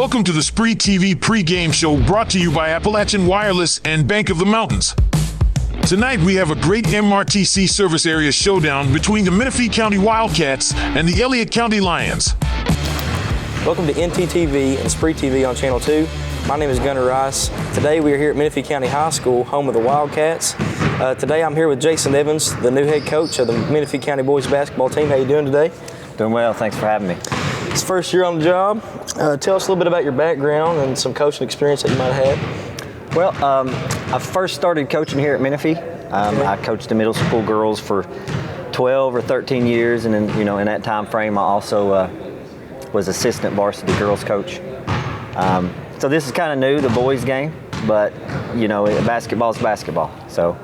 Welcome to the SpreeTV pregame show brought to you by Appalachian Wireless and Bank of the Mountains. Tonight we have a great MRTC service area showdown between the Menifee County Wildcats and the Elliott County Lions. Welcome to MTTV and SpreeTV on Channel 2. My name is Gunnar Rice. Today we are here at Menifee County High School, home of the Wildcats. Today I'm here with Jason Evans, the new head coach of the Menifee County boys basketball team. How you doing today? Doing well, thanks for having me. It's first year on the job. Tell us a little bit about your background and some coaching experience that you might have had. Well, I first started coaching here at Menifee. I coached the middle school girls for 12 or 13 years, and then, in that time frame I also was assistant varsity girls coach. So this is kind of new, the boys game, but basketball's basketball. So.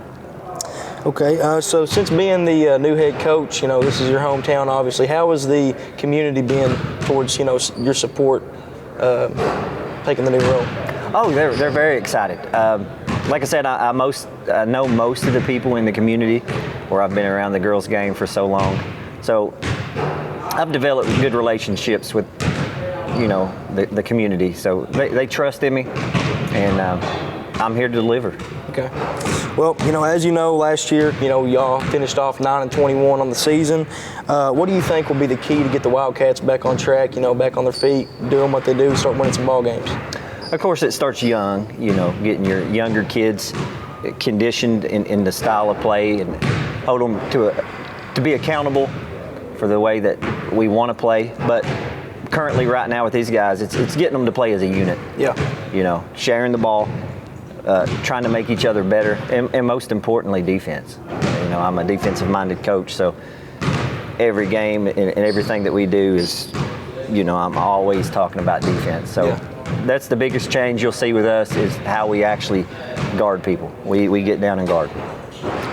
Okay, so since being the new head coach, this is your hometown, obviously. How has the community been towards, your support taking the new role? Oh, they're very excited. Like I said, I know most of the people in the community, where I've been around the girls' game for so long. So I've developed good relationships with, the community. So they trust in me, and I'm here to deliver. Okay. Well, as you know, last year, y'all finished off 9-21 on the season. What do you think will be the key to get the Wildcats back on track, back on their feet, doing what they do, start winning some ball games? Of course, it starts young, getting your younger kids conditioned in the style of play and hold them to be accountable for the way that we want to play. But currently, right now with these guys, it's getting them to play as a unit. Yeah. Sharing the ball. Trying to make each other better, and most importantly, defense. I'm a defensive-minded coach, so every game and everything that we do is, I'm always talking about defense. So that's the biggest change you'll see with us is how we actually guard people. We get down and guard.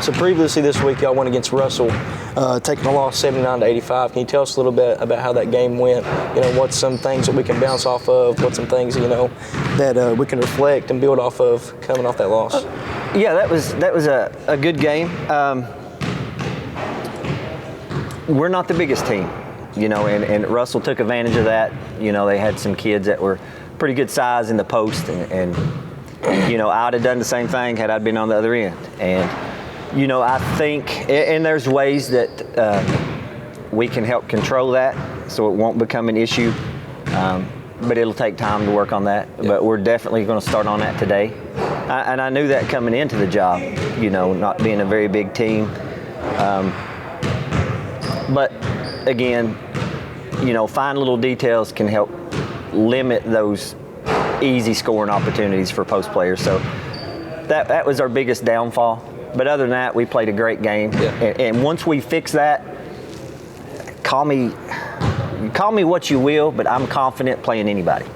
So previously this week, y'all went against Russell, taking a loss 79-85. Can you tell us a little bit about how that game went? What's some things that we can bounce off of? What's some things, that we can reflect and build off of coming off that loss? Yeah, that was a good game. We're not the biggest team, and Russell took advantage of that. They had some kids that were pretty good size in the post, and I'd have done the same thing had I been on the other end. And I think, and there's ways that we can help control that so it won't become an issue, but it'll take time to work on that. Yeah. But we're definitely going to start on that today. And I knew that coming into the job, not being a very big team. But again, fine little details can help limit those easy scoring opportunities for post players. So that was our biggest downfall. But other than that, we played a great game. Yeah. And once we fix that, call me what you will, but I'm confident playing anybody.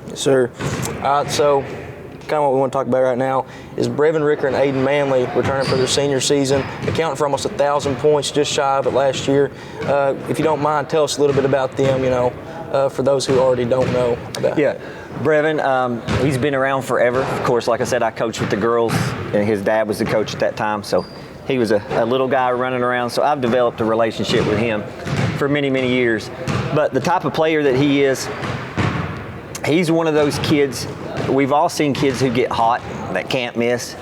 Yes, sir. All right, so kind of what we want to talk about right now is Brevin Ricker and Aiden Manley returning for their senior season, accounting for almost 1,000 points, just shy of it last year. If you don't mind, tell us a little bit about them, for those who already don't know about Yeah. Brevin, he's been around forever. Of course, like I said, I coached with the girls, and his dad was the coach at that time, so he was a little guy running around. So I've developed a relationship with him for many, many years. But the type of player that he is, he's one of those kids. We've all seen kids who get hot that can't miss.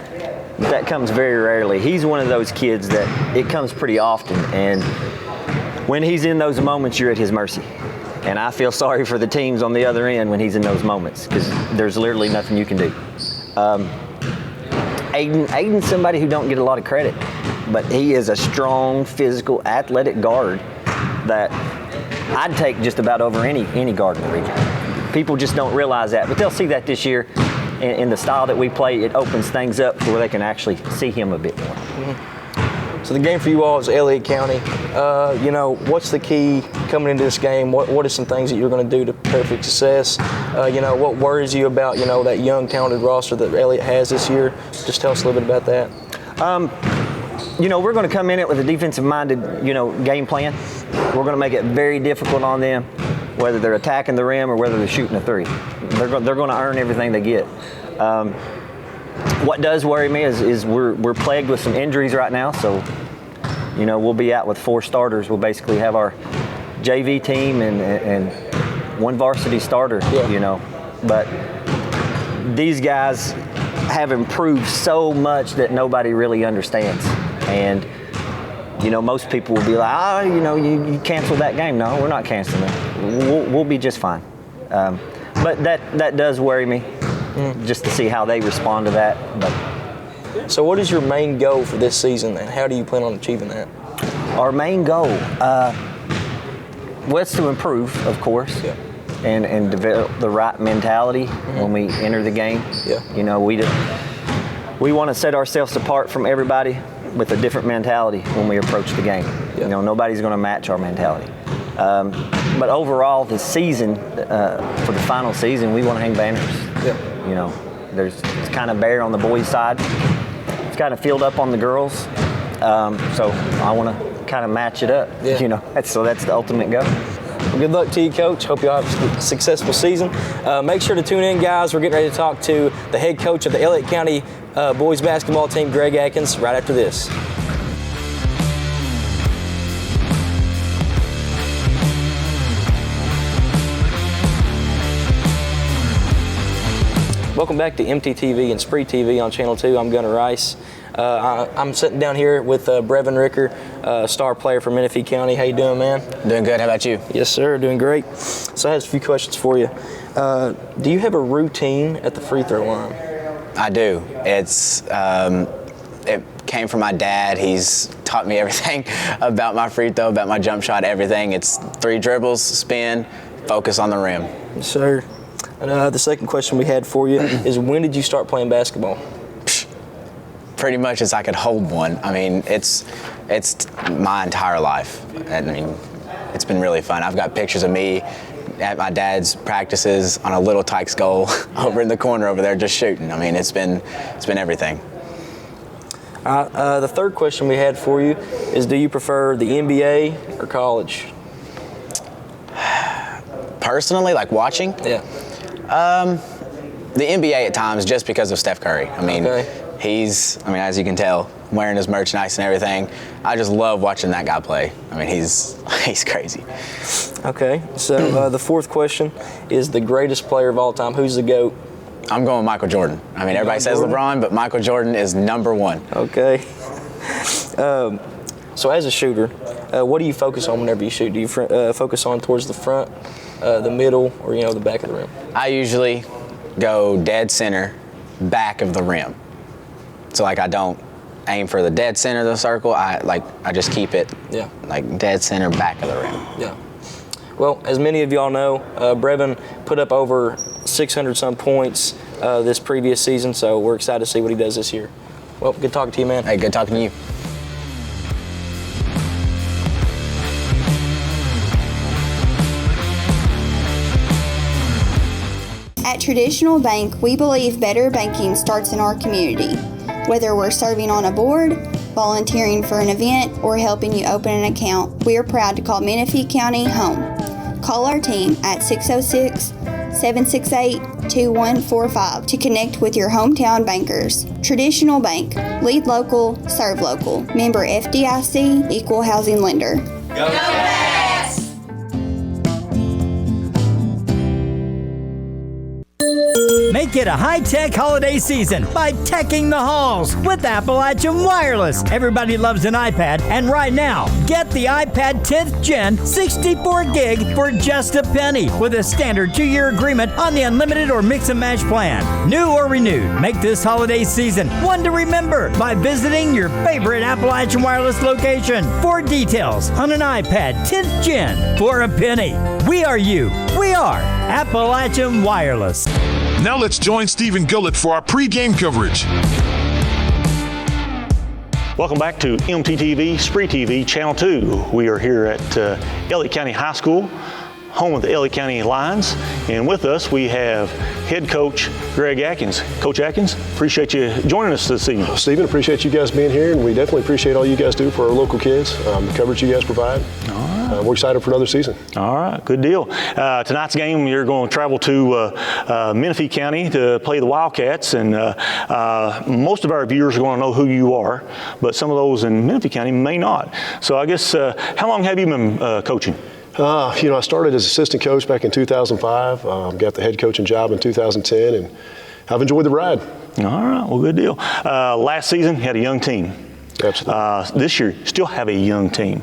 That comes very rarely. He's one of those kids that it comes pretty often, and when he's in those moments, you're at his mercy. And I feel sorry for the teams on the other end when he's in those moments, because there's literally nothing you can do. Aiden's somebody who don't get a lot of credit, but he is a strong, physical, athletic guard that I'd take just about over any guard in the region. People just don't realize that, but they'll see that this year in the style that we play. It opens things up to where they can actually see him a bit more. Mm-hmm. So the game for you all is Elliott County. What's the key coming into this game? What are some things that you're going to do to prepare for success? What worries you about, that young, talented roster that Elliott has this year? Just tell us a little bit about that. We're going to come in it with a defensive-minded, game plan. We're going to make it very difficult on them, whether they're attacking the rim or whether they're shooting a three. They're going to earn everything they get. What does worry me is we're plagued with some injuries right now, so we'll be out with 4 starters. We'll basically have our JV team and one varsity starter, but these guys have improved so much that nobody really understands. And you know, most people will be like, oh, you know, you canceled that game. No, we're not canceling it. We'll be just fine. But that does worry me, just to see how they respond to that. But So what is your main goal for this season, and how do you plan on achieving that? our main goal was to improve, of course, and develop the right mentality when we enter the game. Yeah. You know, we want to set ourselves apart from everybody with a different mentality when we approach the game. Yeah. You know, nobody's going to match our mentality. But overall, the season, for the final season, we want to hang banners. Yeah. You know, it's kind of bare on the boys' side. It's kind of filled up on the girls. So I want to kind of match it up. Yeah. You know, that's the ultimate goal. Well, good luck to you, Coach. Hope you all have a successful season. Make sure to tune in, guys. We're getting ready to talk to the head coach of the Elliott County boys basketball team, Greg Atkins, right after this. Welcome back to MTTV and SpreeTV on Channel 2. I'm Gunnar Rice. I'm sitting down here with Brevin Ricker, star player for Menifee County. How you doing, man? Doing good. How about you? Yes, sir. Doing great. So I have a few questions for you. Do you have a routine at the free throw line? I do. It came from my dad. He's taught me everything about my free throw, about my jump shot, everything. It's 3 dribbles, spin, focus on the rim. Yes, sir. And the second question we had for you is, when did you start playing basketball? Pretty much as I could hold one. I mean, it's my entire life. I mean, it's been really fun. I've got pictures of me at my dad's practices on a little Tykes goal over in the corner over there just shooting. I mean, it's been everything. The third question we had for you is, do you prefer the NBA or college? Personally, like watching? Yeah. The NBA at times, just because of Steph Curry. I mean, as you can tell, wearing his merchandise and everything. I just love watching that guy play. I mean, he's crazy. Okay, so the fourth question is the greatest player of all time. Who's the GOAT? I'm going with Michael Jordan. I mean, everybody says LeBron, but Michael Jordan is #1. Okay. So as a shooter, what do you focus on whenever you shoot? Do you focus on towards the front, the middle, or the back of the rim? I usually go dead center, back of the rim. So like I don't aim for the dead center of the circle. I just keep it like dead center, back of the rim. Yeah. Well, as many of y'all know, Brevin put up over 600 some points this previous season, so we're excited to see what he does this year. Well, good talking to you, man. Hey, good talking to you. At Traditional Bank, we believe better banking starts in our community. Whether we're serving on a board, volunteering for an event, or helping you open an account, we are proud to call Menifee County home. Call our team at 606-768-2145 to connect with your hometown bankers. Traditional Bank, lead local, serve local. Member FDIC, equal housing lender. Go Cats! Make it a high-tech holiday season by teching the halls with Appalachian Wireless. Everybody loves an iPad, and right now, get the iPad 10th Gen 64 gig for just a penny with a standard 2-year agreement on the unlimited or mix-and-match plan. New or renewed, make this holiday season one to remember by visiting your favorite Appalachian Wireless location for details on an iPad 10th Gen for a penny. We are you. We are Appalachian Wireless. Now let's join Stephen Gullett for our pre-game coverage. Welcome back to MTTV, SpreeTV Channel 2. We are here at Elliott County High School, home of the Elliott County Lions. And with us, we have head coach Greg Atkins. Coach Atkins, appreciate you joining us this evening. Stephen, appreciate you guys being here, and we definitely appreciate all you guys do for our local kids, the coverage you guys provide. All right. We're excited for another season. All right, good deal. Tonight's game, you're going to travel to Menifee County to play the Wildcats, and most of our viewers are going to know who you are, but some of those in Menifee County may not. So I guess, how long have you been coaching? I started as assistant coach back in 2005, got the head coaching job in 2010, and I've enjoyed the ride. All right, well, good deal. Last season, you had a young team. Absolutely. This year, still have a young team.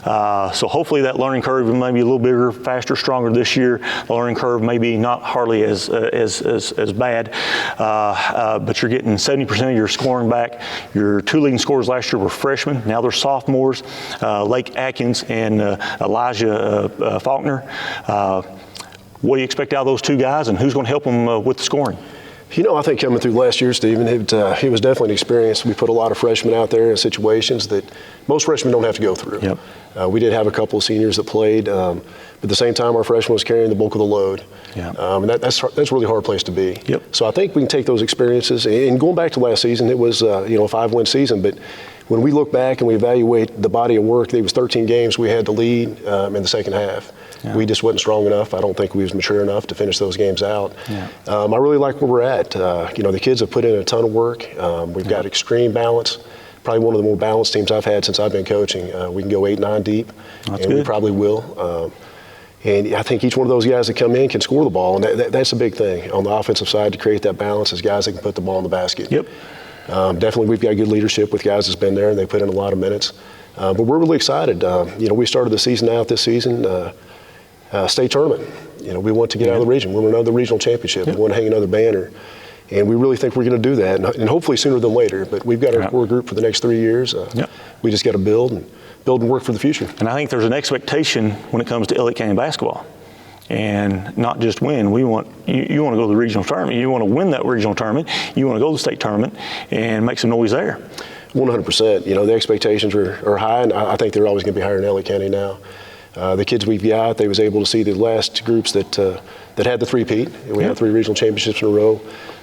So hopefully that learning curve may be a little bigger, faster, stronger this year. The learning curve may be not hardly as bad, but you're getting 70% of your scoring back. Your two leading scorers last year were freshmen. Now they're sophomores, Lake Atkins and Elijah Faulkner. What do you expect out of those two guys, and who's going to help them with the scoring? I think coming through last year, Stephen, it was definitely an experience. We put a lot of freshmen out there in situations that most freshmen don't have to go through. Yep. We did have a couple of seniors that played, but at the same time, our freshman was carrying the bulk of the load. Yeah. And that's a really hard place to be. Yep. So I think we can take those experiences. And going back to last season, it was a 5-win season, but when we look back and we evaluate the body of work, there was 13 games we had to lead in the second half. Yeah. We just wasn't strong enough. I don't think we was mature enough to finish those games out. Yeah. I really like where we're at. The kids have put in a ton of work. We've got extreme balance. Probably one of the more balanced teams I've had since I've been coaching. We can go 8-9 deep, That's and good. we probably will. And I think each one of those guys that come in can score the ball, and that's a big thing on the offensive side to create that balance is guys that can put the ball in the basket. Yep. Definitely, we've got good leadership with guys that's been there, and they put in a lot of minutes. But we're really excited. We started the season out this season, state tournament. We want to get out of the region. We want another regional championship. Yep. We want to hang another banner. And we really think we're going to do that, and hopefully sooner than later. But we've got our core group for the next 3 years. Yep. We just got to build and work for the future. And I think there's an expectation when it comes to Elliott County basketball. And not just win. You want to go to the regional tournament. You want to win that regional tournament. You want to go to the state tournament and make some noise there. 100%. The expectations are high, and I think they're always going to be higher in Elliott County now. The kids we've got, they was able to see the last groups that had the three-peat. And we had 3 regional championships in a row.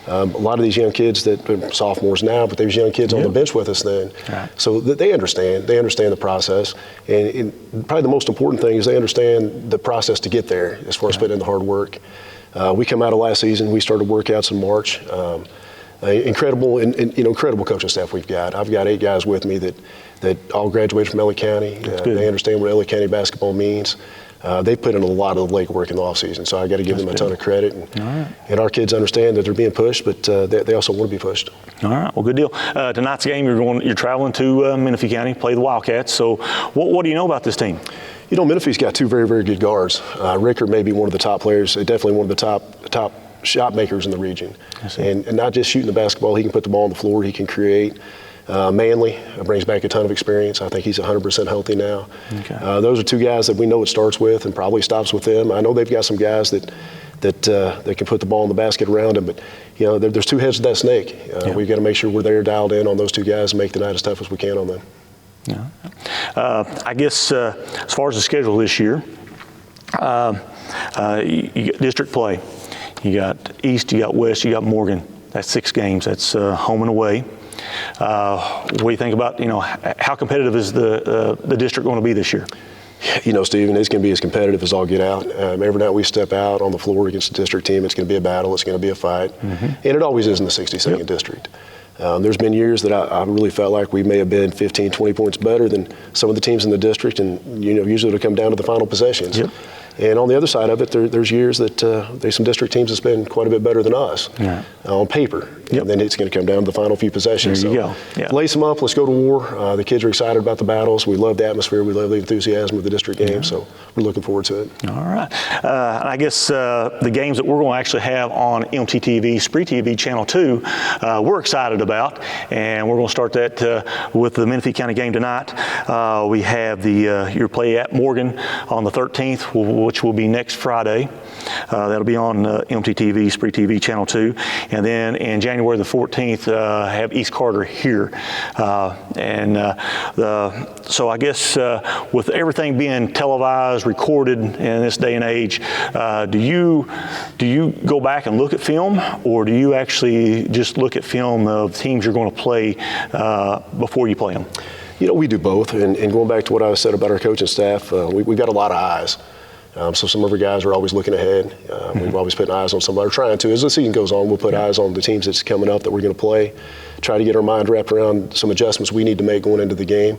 A lot of these young kids that are sophomores now, but they was young kids on the bench with us then. Right. So they understand. They understand the process. And probably the most important thing is they understand the process to get there as far as putting in the hard work. We come out of last season. We started workouts in March. Incredible coaching staff we've got. I've got 8 guys with me that all graduated from Elliott County. They understand what Elliott County basketball means. They put in a lot of the legwork in the offseason, so I got to give them a ton of credit. And our kids understand that they're being pushed, but they also want to be pushed. All right, well, good deal. Tonight's game, you're traveling to Menifee County, play the Wildcats. So, what do you know about this team? Menifee's got 2 very, very good guards. Rickard may be one of the top players, definitely one of the top shot makers in the region. And not just shooting the basketball, he can put the ball on the floor, he can create. Manley brings back a ton of experience. I think he's 100% healthy now. Okay. Those are 2 guys that we know it starts with and probably stops with them. I know they've got some guys that can put the ball in the basket around them, but there's 2 heads to that snake. We've got to make sure we're there dialed in on those 2 guys and make the night as tough as we can on them. Yeah. I guess as far as the schedule this year, you get district play. You got East, you got West, you got Morgan. That's 6 games. That's home and away. What do you think about, how competitive is the district going to be this year? Stephen, it's going to be as competitive as all get out. Every night we step out on the floor against the district team, it's going to be a battle. It's going to be a fight. And it always is in the 62nd district. There's been years that I really felt like we may have been 15, 20 points better than some of the teams in the district, and usually it'll come down to the final possessions. Yep. And on the other side of it, there's years that there's some district teams that's been quite a bit better than us on paper. Yep. And then it's going to come down to the final few possessions. There you go. Yeah. Lace them up. Let's go to war. The kids are excited about the battles. We love the atmosphere. We love the enthusiasm of the district game. So we're looking forward to it. All right. I guess the games that we're going to actually have on MTTV, SpreeTV Channel 2, we're excited about. And we're going to start that with the Menifee County game tonight. We have your play at Morgan on the 13th, which will be next Friday. That'll be on MTTV, SpreeTV Channel 2. And then in January the 14th, have East Carter here. So I guess with everything being televised, recorded in this day and age, do you go back and look at film, or do you actually just look at film of teams you're going to play before you play them? We do both. And going back to what I said about our coaching staff, we've got a lot of eyes. So some of our guys are always looking ahead. We've always put eyes on somebody, or trying to. As the season goes on, we'll put eyes on the teams that's coming up that we're going to play, try to get our mind wrapped around some adjustments we need to make going into the game.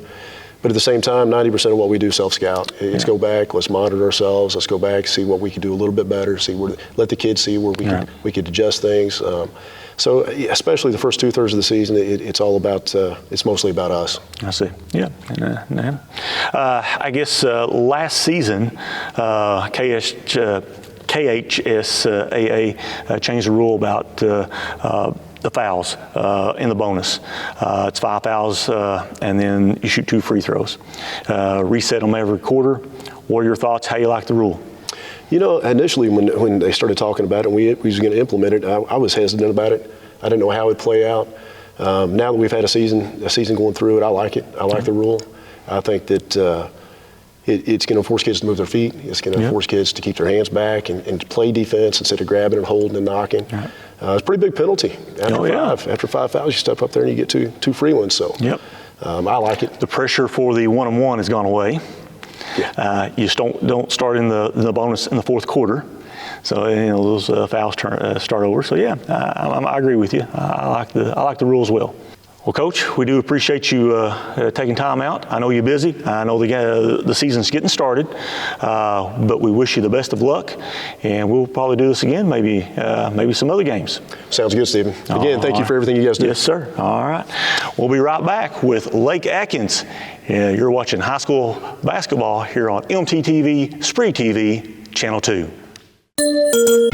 But at the same time, 90% of what we do self-scout. Let's go back, let's monitor ourselves, let's go back, see what we could do a little bit better, let the kids see where we could adjust things. So especially the first 2/3 of the season, it's all about, it's mostly about us. I see. Yeah. I guess last season, KHSAA changed the rule about the fouls in the bonus. It's 5 fouls, and then you shoot 2 free throws. Reset them every quarter. What are your thoughts? How you like the rule? You know, initially when they started talking about it and we was going to implement it, I was hesitant about it. I didn't know how it would play out. Now that we've had a season going through it, I like it. I like the rule. I think that it's going to force kids to move their feet. It's going to force kids to keep their hands back and play defense instead of grabbing and holding and knocking. It's a pretty big penalty. After 5 fouls, you step up there and you get two free ones. So I like it. The pressure for the 1-on-1 has gone away. You just don't start in the bonus in the fourth quarter. So those fouls start over. So I agree with you. I like the rule as well. Well, Coach, we do appreciate you taking time out. I know you're busy. I know the season's getting started, but we wish you the best of luck, and we'll probably do this again, maybe some other games. Sounds good, Stephen. Again, thank you for everything you guys do. Yes, sir. All right. We'll be right back with Lake Atkins. You're watching high school basketball here on MTTV, SpreeTV Channel 2.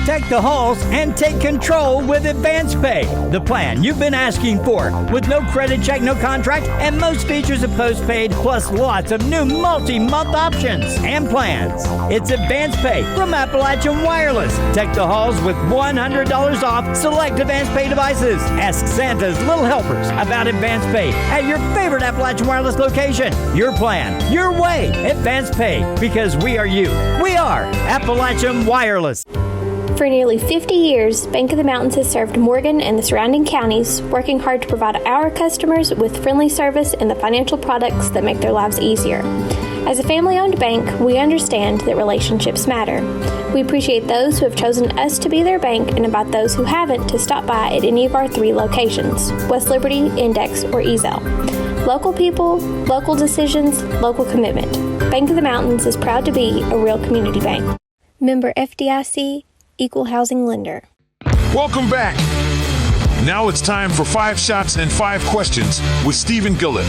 Deck the halls and take control with Advance Pay, the plan you've been asking for, with no credit check, no contract, and most features of postpaid, plus lots of new multi-month options and plans. It's Advance Pay from Appalachian Wireless. Deck the halls with $100 off select Advance Pay devices. Ask Santa's Little Helpers about Advance Pay at your favorite Appalachian Wireless location. Your plan, your way. Advance Pay, because we are you. We are Appalachian Wireless. For nearly 50 years, Bank of the Mountains has served Morgan and the surrounding counties, working hard to provide our customers with friendly service and the financial products that make their lives easier. As a family-owned bank, we understand that relationships matter. We appreciate those who have chosen us to be their bank and invite those who haven't to stop by at any of our 3 locations, West Liberty, Index, or Ezel. Local people, local decisions, local commitment. Bank of the Mountains is proud to be a real community bank. Member FDIC, Equal Housing Lender. Welcome back. Now it's time for 5 shots and 5 questions with Stephen Gillett.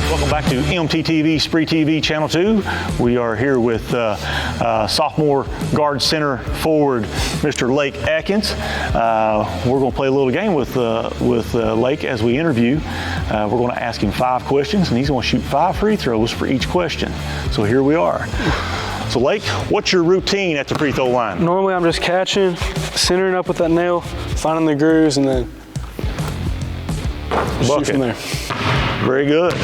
Welcome back to MTTV, SpreeTV Channel 2. We are here with sophomore guard center forward, Mr. Lake Atkins. We're going to play a little game with Lake as we interview. We're going to ask him 5 questions, and he's going to shoot 5 free throws for each question. So here we are. So Lake, what's your routine at the free throw line? Normally I'm just catching, centering up with that nail, finding the grooves, and then shoot from there. Very good.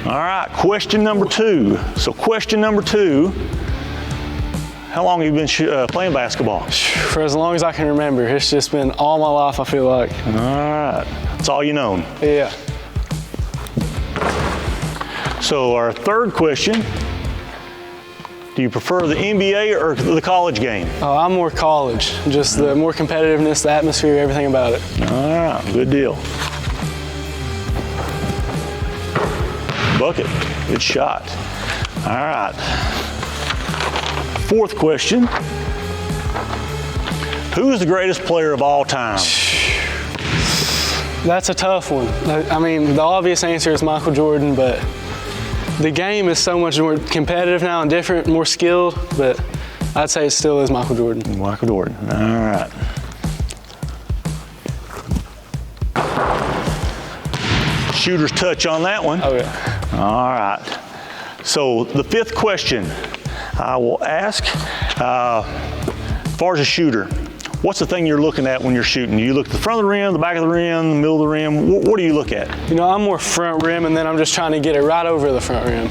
All right, question number 2. So question number 2, how long have you been playing basketball? For as long as I can remember. It's just been all my life, I feel like. All right, that's all you know. Yeah. So our third question, do you prefer the NBA or the college game? Oh, I'm more college. Just the more competitiveness, the atmosphere, everything about it. All right, good deal. Bucket, good shot. All right. 4th question. Who is the greatest player of all time? That's a tough one. I mean, the obvious answer is Michael Jordan, but the game is so much more competitive now and different, more skilled, but I'd say it still is Michael Jordan. Michael Jordan, all right. Shooter's touch on that one. Oh, yeah. All right. So the 5th question I will ask, as far as a shooter, what's the thing you're looking at when you're shooting? Do you look at the front of the rim, the back of the rim, the middle of the rim? What do you look at? You know, I'm more front rim, and then I'm just trying to get it right over the front rim.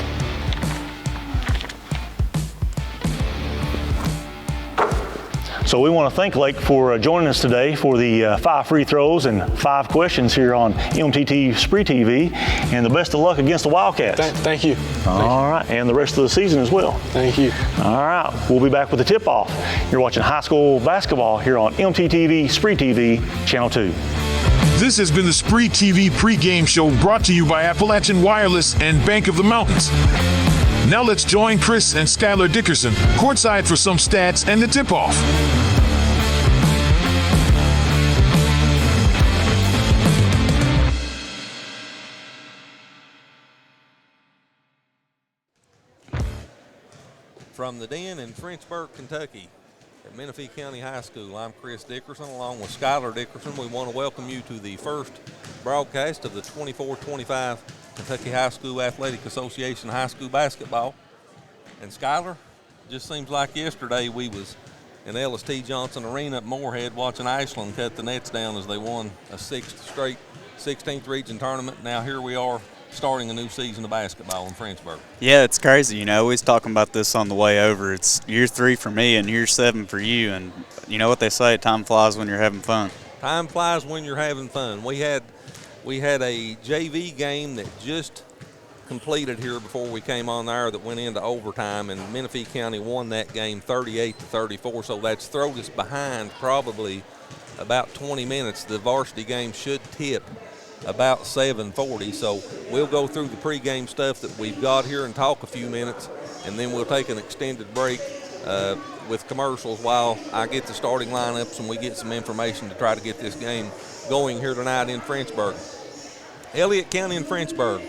So we want to thank Lake for joining us today for the 5 free throws and 5 questions here on MTT SpreeTV, and the best of luck against the Wildcats. Thank you. All right, and the rest of the season as well. Thank you. All right, we'll be back with the tip-off. You're watching high school basketball here on MTTV SpreeTV Channel 2. This has been the SpreeTV pregame show brought to you by Appalachian Wireless and Bank of the Mountains. Now let's join Chris and Skylar Dickerson courtside for some stats and the tip-off. From the Den in Frenchburg, Kentucky, at Menifee County High School, I'm Chris Dickerson along with Skylar Dickerson. We want to welcome you to the first broadcast of the 24-25 Kentucky High School Athletic Association High School Basketball. And Skylar, just seems like yesterday we was in Ellis T. Johnson Arena at Moorhead watching Ashland cut the nets down as they won a 6th straight 16th region tournament. Now here we are starting a new season of basketball in Frenchburg. Yeah, it's crazy. We was talking about this on the way over. It's year 3 for me and year 7 for you. And you know what they say, time flies when you're having fun. Time flies when you're having fun. We had a JV game that just completed here before we came on the air that went into overtime, and Menifee County won that game 38-34. So that's thrown us behind probably about 20 minutes. The varsity game should tip about 7:40, so we'll go through the pregame stuff that we've got here and talk a few minutes, and then we'll take an extended break with commercials while I get the starting lineups and we get some information to try to get this game going here tonight in Frenchburg. Elliott County and Frenchburg.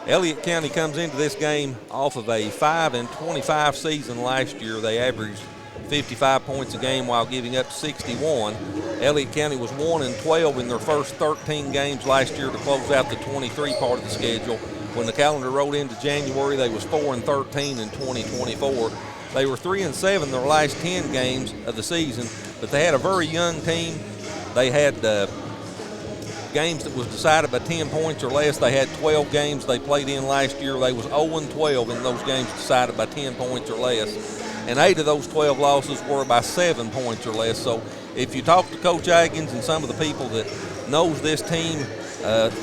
Elliott County comes into this game off of a 5-25 season last year. They averaged 55 points a game while giving up 61. Elliott County was 1-12 in their first 13 games last year to close out the 23 part of the schedule. When the calendar rolled into January, they was 4-13 in 2024. They were 3-7 their last 10 games of the season, but they had a very young team. They had games that was decided by 10 points or less. They had 12 games they played in last year. They was 0-12 in those games decided by 10 points or less. And 8 of those 12 losses were by 7 points or less. So if you talk to Coach Aggins and some of the people that knows this team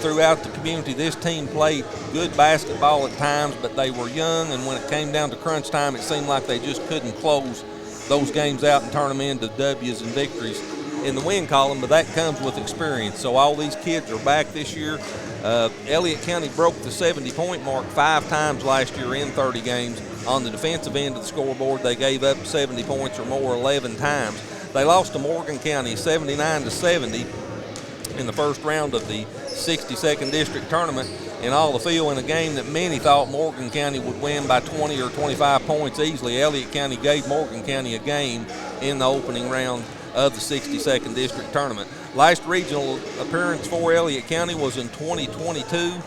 throughout the community, this team played good basketball at times, but they were young, and when it came down to crunch time, it seemed like they just couldn't close those games out and turn them into W's and victories in the win column, but that comes with experience. So all these kids are back this year. Elliott County broke the 70-point mark 5 times last year in 30 games. On the defensive end of the scoreboard, they gave up 70 points or more 11 times. They lost to Morgan County 79-70 in the first round of the 62nd District Tournament in all the field in a game that many thought Morgan County would win by 20 or 25 points easily. Elliott County gave Morgan County a game in the opening round of the 62nd District Tournament. Last regional appearance for Elliott County was in 2022,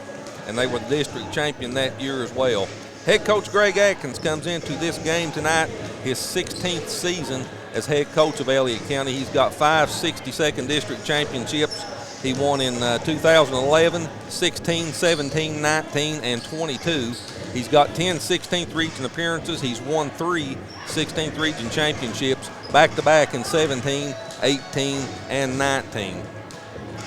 and they were the district champion that year as well. Head coach Greg Atkins comes into this game tonight, his 16th season as head coach of Elliott County. He's got 5 62nd District championships. He won in 2011, 16, 17, 19, and 22. He's got 10 16th region appearances. He's won 3 16th region championships back-to-back in 17, 18, and 19.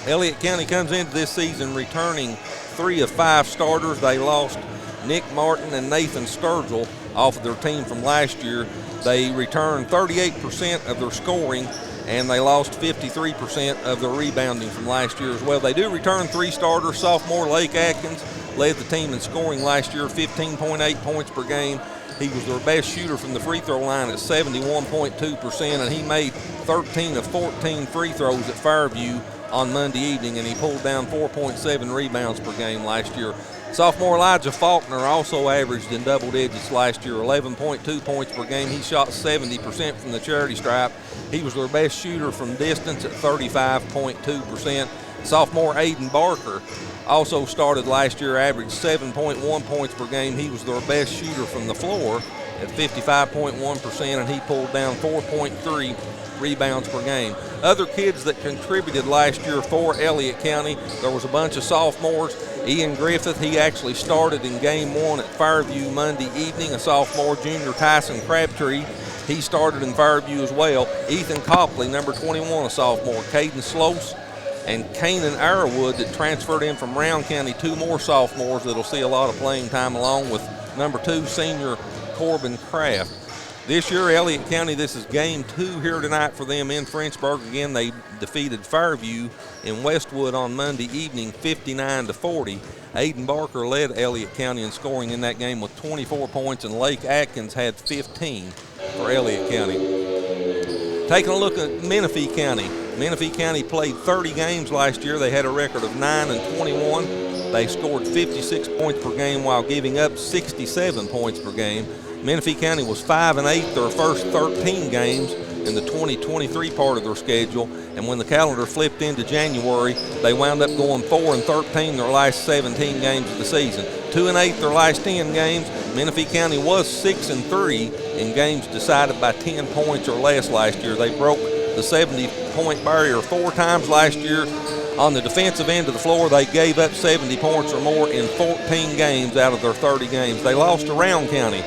Elliott County comes into this season returning 3 of 5 starters. They lost Nick Martin and Nathan Sturgill off of their team from last year. They returned 38% of their scoring, and they lost 53% of their rebounding from last year as well. They do return 3 starters. Sophomore Lake Atkins led the team in scoring last year, 15.8 points per game. He was their best shooter from the free throw line at 71.2%, and he made 13 of 14 free throws at Fairview on Monday evening, and he pulled down 4.7 rebounds per game last year. Sophomore Elijah Faulkner also averaged in double digits last year, 11.2 points per game. He shot 70% from the charity stripe. He was their best shooter from distance at 35.2%. Sophomore Aiden Barker also started last year, averaged 7.1 points per game. He was their best shooter from the floor at 55.1%, and he pulled down 4.3 rebounds per game. Other kids that contributed last year for Elliott County, there was a bunch of sophomores. Ian Griffith, he actually started in game 1 at Fairview Monday evening. A sophomore. Junior Tyson Crabtree, he started in Fairview as well. Ethan Copley, number 21, a sophomore. Caden Slose and Kanan Arrowwood that transferred in from Round County, 2 more sophomores that'll see a lot of playing time, along with number 2 senior Corbin Kraft. This year, Elliott County, this is game 2 here tonight for them in Frenchburg. Again, they defeated Fairview in Westwood on Monday evening 59-40. Aiden Barker led Elliott County in scoring in that game with 24 points, and Lake Atkins had 15 for Elliott County. Taking a look at Menifee County. Menifee County played 30 games last year. They had a record of 9-21. They scored 56 points per game while giving up 67 points per game. Menifee County was 5-8 their first 13 games in the 2023 part of their schedule, and when the calendar flipped into January, they wound up going 4-13 their last 17 games of the season. 2-8 their last 10 games. Menifee County was 6-3 in games decided by 10 points or less last year. They broke the 70-point barrier 4 times last year. On the defensive end of the floor, they gave up 70 points or more in 14 games out of their 30 games. They lost to Round County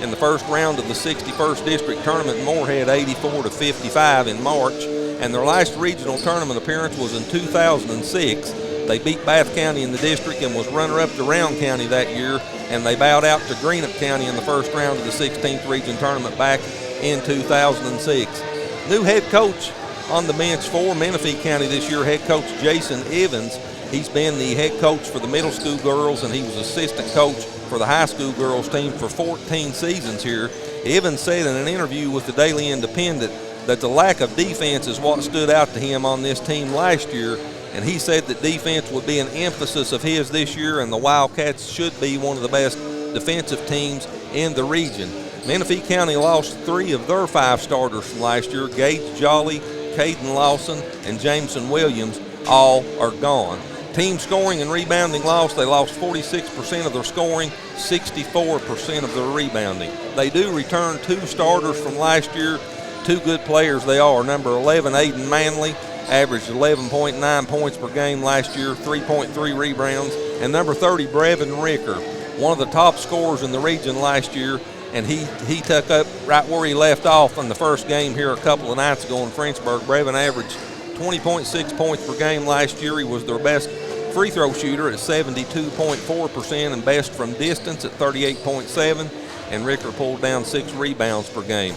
in the first round of the 61st District Tournament in Moorhead 84-55 in March, and their last regional tournament appearance was in 2006. They beat Bath County in the district and was runner-up to Round County that year, and they bowed out to Greenup County in the first round of the 16th region tournament back in 2006. New head coach on the bench for Menifee County this year, head coach Jason Evans. He's been the head coach for the middle school girls, and he was assistant coach for the high school girls team for 14 seasons here. Evans said in an interview with the Daily Independent that the lack of defense is what stood out to him on this team last year, and he said that defense would be an emphasis of his this year, and the Wildcats should be one of the best defensive teams in the region. Menifee County lost 3 of their 5 starters from last year. Gage Jolly, Caden Lawson, and Jameson Williams all are gone. Team scoring and rebounding lost. They lost 46% of their scoring, 64% of their rebounding. They do return 2 starters from last year. 2 good players they are. Number 11, Aiden Manley, averaged 11.9 points per game last year, 3.3 rebounds. And number 30, Brevin Ricker, one of the top scorers in the region last year, and he took up right where he left off in the first game here a couple of nights ago in Frenchburg. Brevin averaged 20.6 points per game last year. He was their best free throw shooter at 72.4% and best from distance at 38.7%, and Ricker pulled down 6 rebounds per game.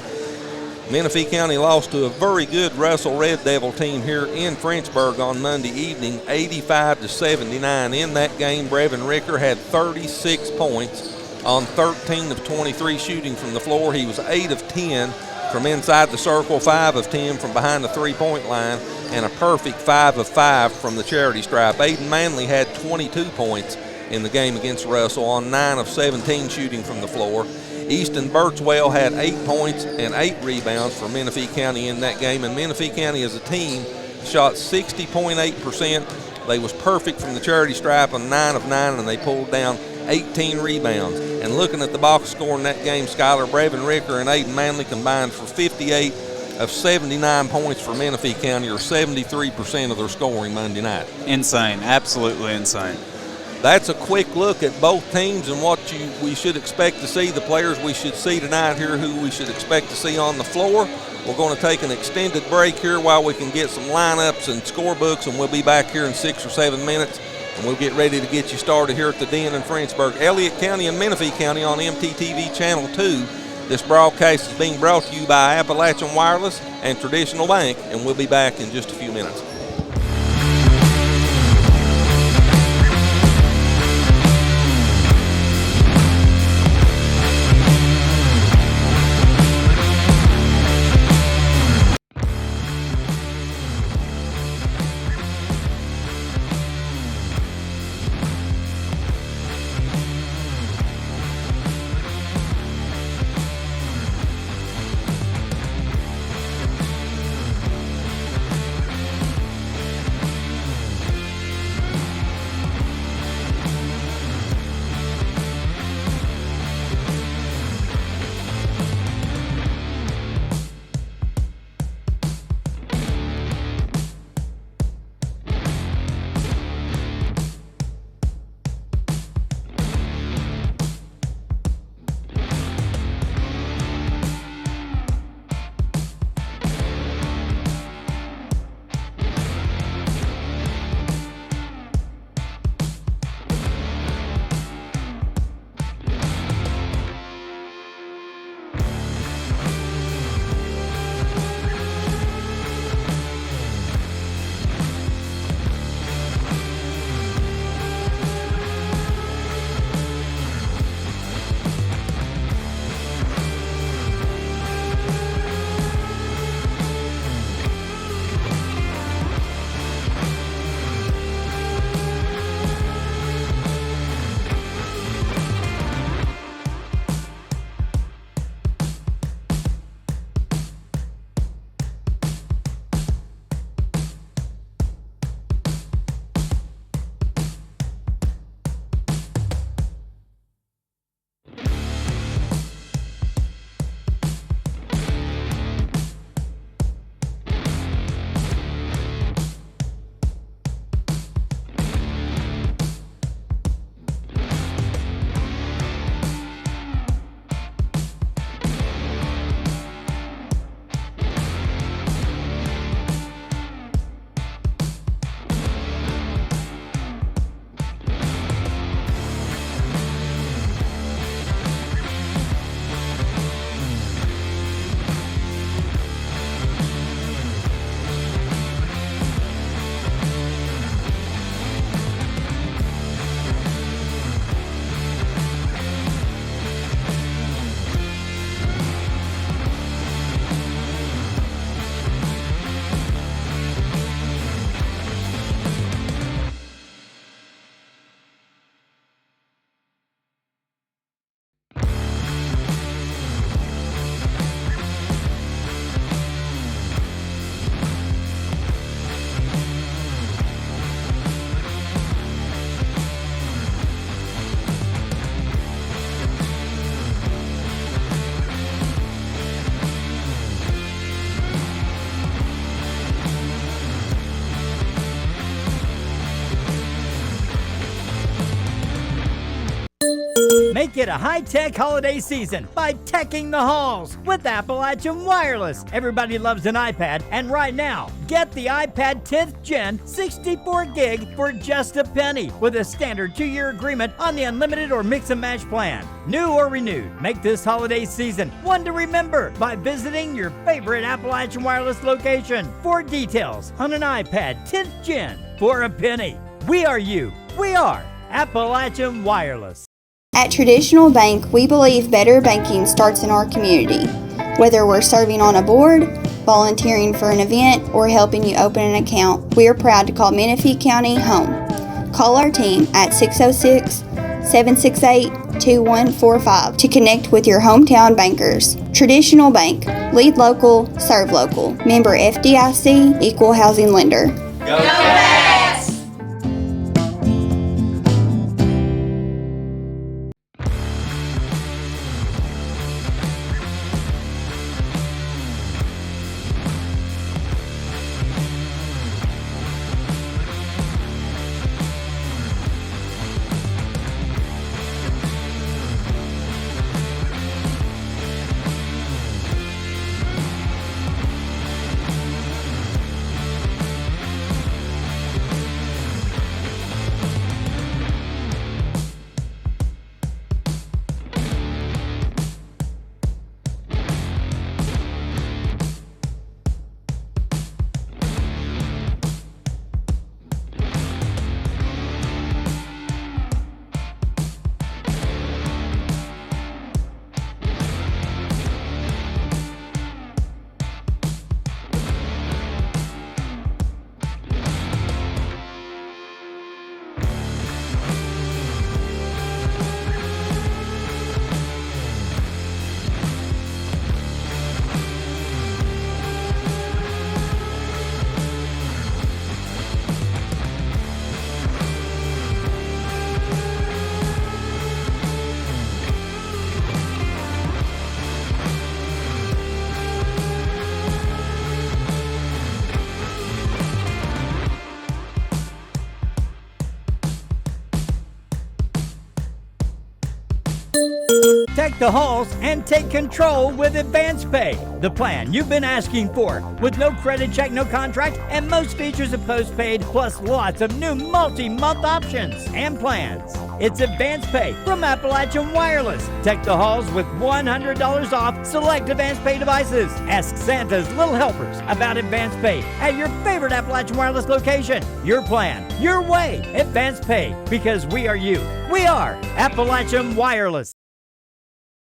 Menifee County lost to a very good Russell Red Devil team here in Frenchburg on Monday evening, 85-79. In that game, Brevin Ricker had 36 points on 13 of 23 shooting from the floor. He was 8 of 10 from inside the circle, 5 of 10 from behind the three-point line, and a perfect 5 of 5 from the charity stripe. Aiden Manley had 22 points in the game against Russell on 9 of 17 shooting from the floor. Easton Birchwell had 8 points and 8 rebounds for Menifee County in that game, and Menifee County as a team shot 60.8%. They was perfect from the charity stripe on 9 of 9, and they pulled down 18 rebounds. And looking at the box score in that game, Skylar, Brevin Ricker and Aiden Manley combined for 58 of 79 points for Menifee County, or 73% of their scoring Monday night. Insane, absolutely insane. That's a quick look at both teams and what we should expect to see, the players we should see tonight here, who we should expect to see on the floor. We're going to take an extended break here while we can get some lineups and scorebooks, and we'll be back here in 6 or 7 minutes, and we'll get ready to get you started here at the Den in Frenchburg. Elliott County and Menifee County on MTTV Channel 2. This broadcast is being brought to you by Appalachian Wireless and Traditional Bank, and we'll be back in just a few minutes. Make it a high-tech holiday season by teching the halls with Appalachian Wireless. Everybody loves an iPad, and right now, get the iPad 10th Gen 64 gig for just a penny with a standard 2-year agreement on the unlimited or mix and match plan. New or renewed, make this holiday season one to remember by visiting your favorite Appalachian Wireless location for details on an iPad 10th Gen for a penny. We are you. We are Appalachian Wireless. At Traditional Bank, we believe better banking starts in our community. Whether we're serving on a board, volunteering for an event, or helping you open an account, we are proud to call Menifee County home. Call our team at 606-768-2145 to connect with your hometown bankers. Traditional Bank, lead local, serve local. Member FDIC, equal housing lender. Go Cats! Tech the halls and take control with Advance Pay, the plan you've been asking for, with no credit check, no contract, and most features of postpaid, plus lots of new multi-month options and plans. It's Advance Pay from Appalachian Wireless. Tech the halls with $100 off select Advance Pay devices. Ask Santa's Little Helpers about Advance Pay at your favorite Appalachian Wireless location. Your plan, your way, Advance Pay, because we are you. We are Appalachian Wireless.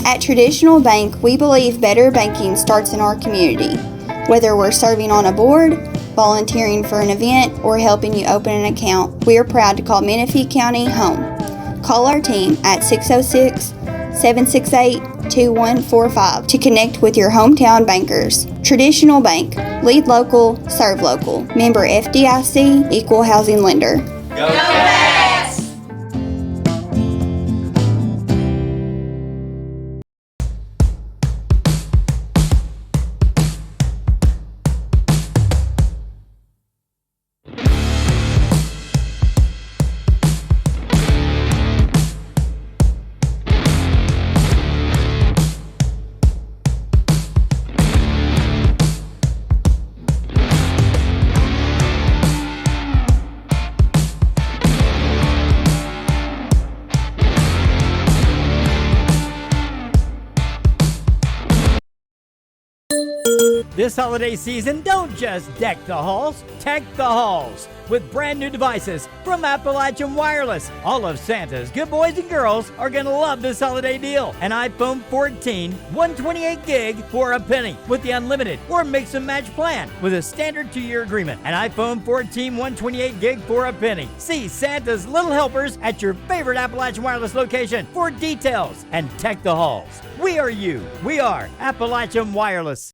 At Traditional Bank, we believe better banking starts in our community. Whether we're serving on a board, volunteering for an event, or helping you open an account, we are proud to call Menifee County home. Call our team at 606-768-2145 to connect with your hometown bankers. Traditional Bank, lead local, serve local. Member FDIC, equal housing lender. Go Cats! This holiday season, don't just deck the halls, tech the halls with brand new devices from Appalachian Wireless. All of Santa's good boys and girls are going to love this holiday deal. An iPhone 14 128 gig for a penny with the unlimited or mix and match plan with a standard 2-year agreement. An iPhone 14 128 gig for a penny. See Santa's Little Helpers at your favorite Appalachian Wireless location for details and tech the halls. We are you. We are Appalachian Wireless.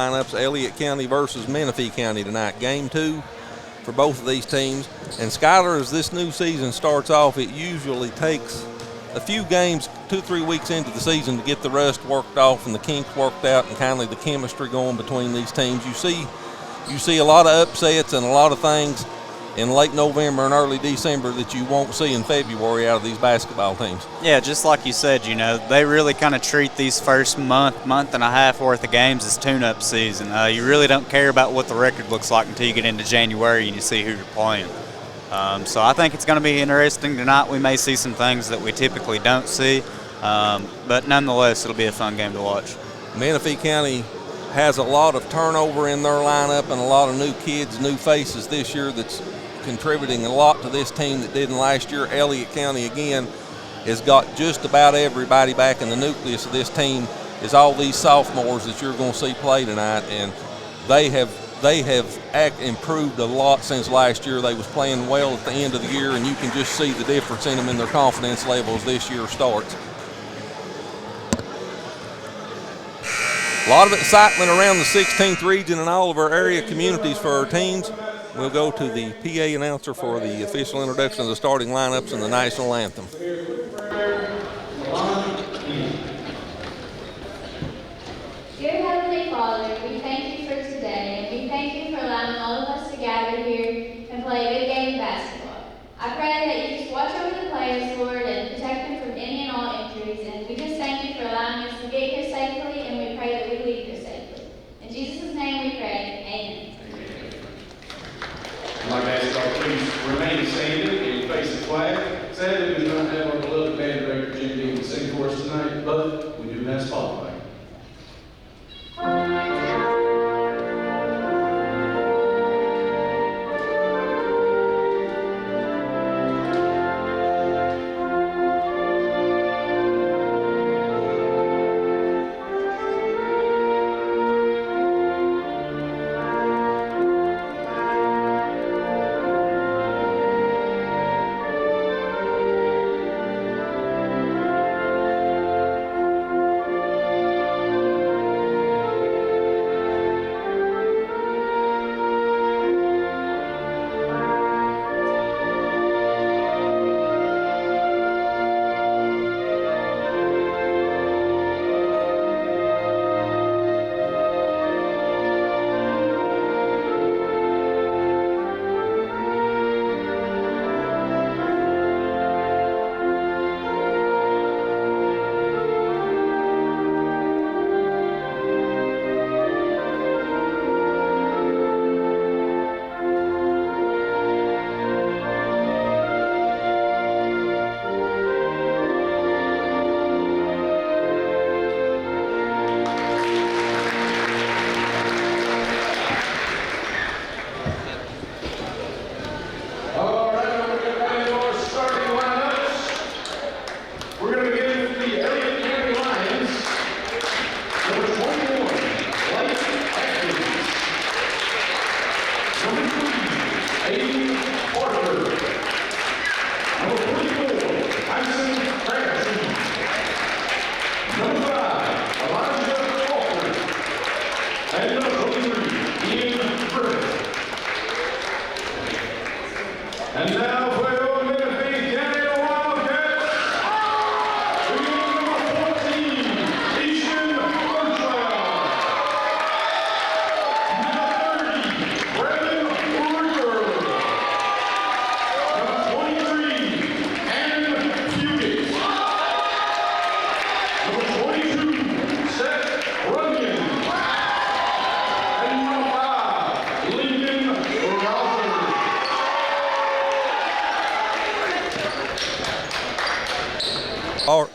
lineups. Elliott County versus Menifee County tonight. Game 2 for both of these teams. And Skylar, as this new season starts off, it usually takes a few games, 2-3 weeks into the season, to get the rust worked off and the kinks worked out and kind of the chemistry going between these teams. You see a lot of upsets and a lot of things in late November and early December that you won't see in February out of these basketball teams. Yeah, just like you said, they really kind of treat these first month and a half worth of games as tune-up season. You really don't care about what the record looks like until you get into January and you see who you're playing. So I think it's going to be interesting tonight. We may see some things that we typically don't see, but nonetheless, it'll be a fun game to watch. Menifee County has a lot of turnover in their lineup and a lot of new kids, new faces this year that's contributing a lot to this team that didn't last year. Elliott County, again, has got just about everybody back in the nucleus of this team is all these sophomores that you're going to see play tonight, and they have improved a lot since last year. They was playing well at the end of the year, and you can just see the difference in them in their confidence levels this year starts. A lot of excitement around the 16th region and all of our area communities for our teams. We'll go to the PA announcer for the official introduction of the starting lineups and the national anthem. Dear Heavenly Father, we thank you for today, and we thank you for allowing all of us to gather here and play a good game of basketball. I pray that you just watch over the players, Lord, and protect them from any and all injuries, and we just thank you for allowing us to get here safely, and we pray that we leave here safely. In Jesus' name we pray, amen. I'd like to ask y'all please remain standing and face the flag. Sadly, we do not have our beloved band director Jim Dean to sing for us tonight, but we do have Spotlight. And now for your Menifee County Wildcats, number 14, Easton Birchwell. Number 30, Brandon Ruger. Number 23, Ann Fugit. Number 22, Seth Runyon. And number 5, Lincoln Rouser.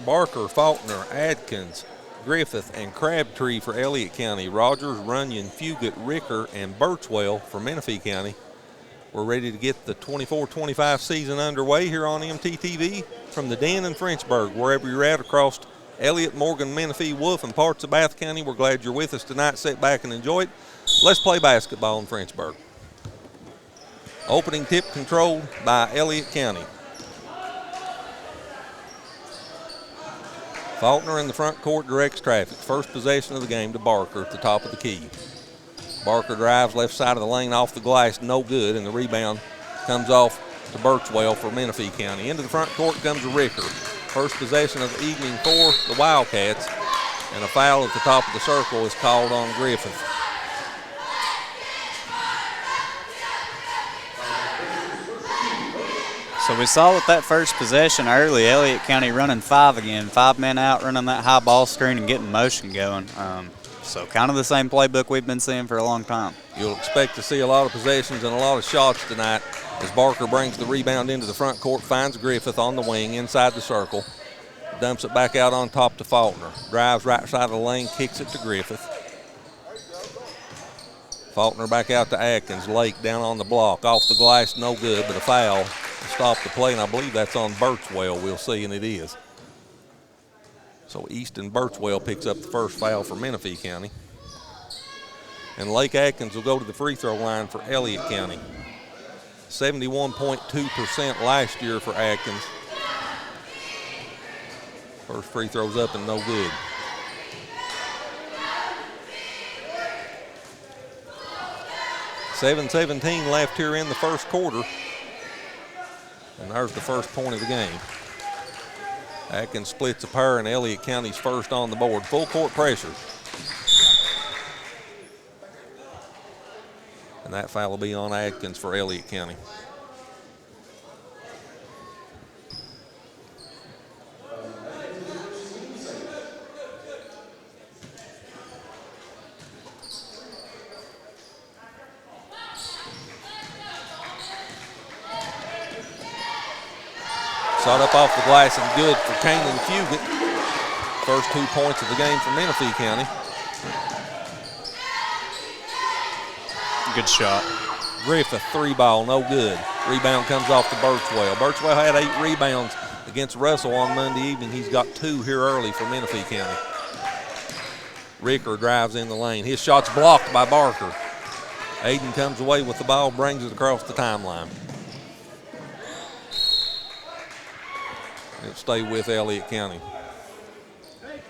Barker, Faulkner, Adkins, Griffith, and Crabtree for Elliott County. Rogers, Runyon, Fugit, Ricker, and Birchwell for Menifee County. We're ready to get the 24-25 season underway here on MTTV from the Den in Frenchburg. Wherever you're at across Elliott, Morgan, Menifee, Wolf, and parts of Bath County, we're glad you're with us tonight. Sit back and enjoy it. Let's play basketball in Frenchburg. Opening tip controlled by Elliott County. Faulkner in the front court directs traffic. First possession of the game to Barker at the top of the key. Barker drives left side of the lane off the glass, no good, and the rebound comes off to Birchwell for Menifee County. Into the front court comes Ricker. First possession of the evening for the Wildcats, and a foul at the top of the circle is called on Griffith. So we saw with that first possession early, Elliott County running 5 again, 5 men out, running that high ball screen and getting motion going. So kind of the same playbook we've been seeing for a long time. You'll expect to see a lot of possessions and a lot of shots tonight as Barker brings the rebound into the front court, finds Griffith on the wing inside the circle, dumps it back out on top to Faulkner. Drives right side of the lane, kicks it to Griffith. Faulkner back out to Atkins. Lake down on the block, off the glass, no good, but a foul to stop the play, and I believe that's on Birchwell. We'll see, and it is. So Easton Birchwell picks up the first foul for Menifee County. And Lake Atkins will go to the free throw line for Elliott County. 71.2% last year for Atkins. First free throw's up and no good. .7:17 left here in the first quarter. And there's the first point of the game. Atkins splits a pair and Elliott County's first on the board. Full court pressure. And that foul will be on Atkins for Elliott County. Shot up off the glass and good for Kanan Fugit. First 2 points of the game for Menifee County. Good shot. Griffith, 3-ball, no good. Rebound comes off to Birchwell. Birchwell had 8 rebounds against Russell on Monday evening. He's got 2 here early for Menifee County. Ricker drives in the lane. His shot's blocked by Barker. Aiden comes away with the ball, brings it across the timeline. It'll stay with Elliott County.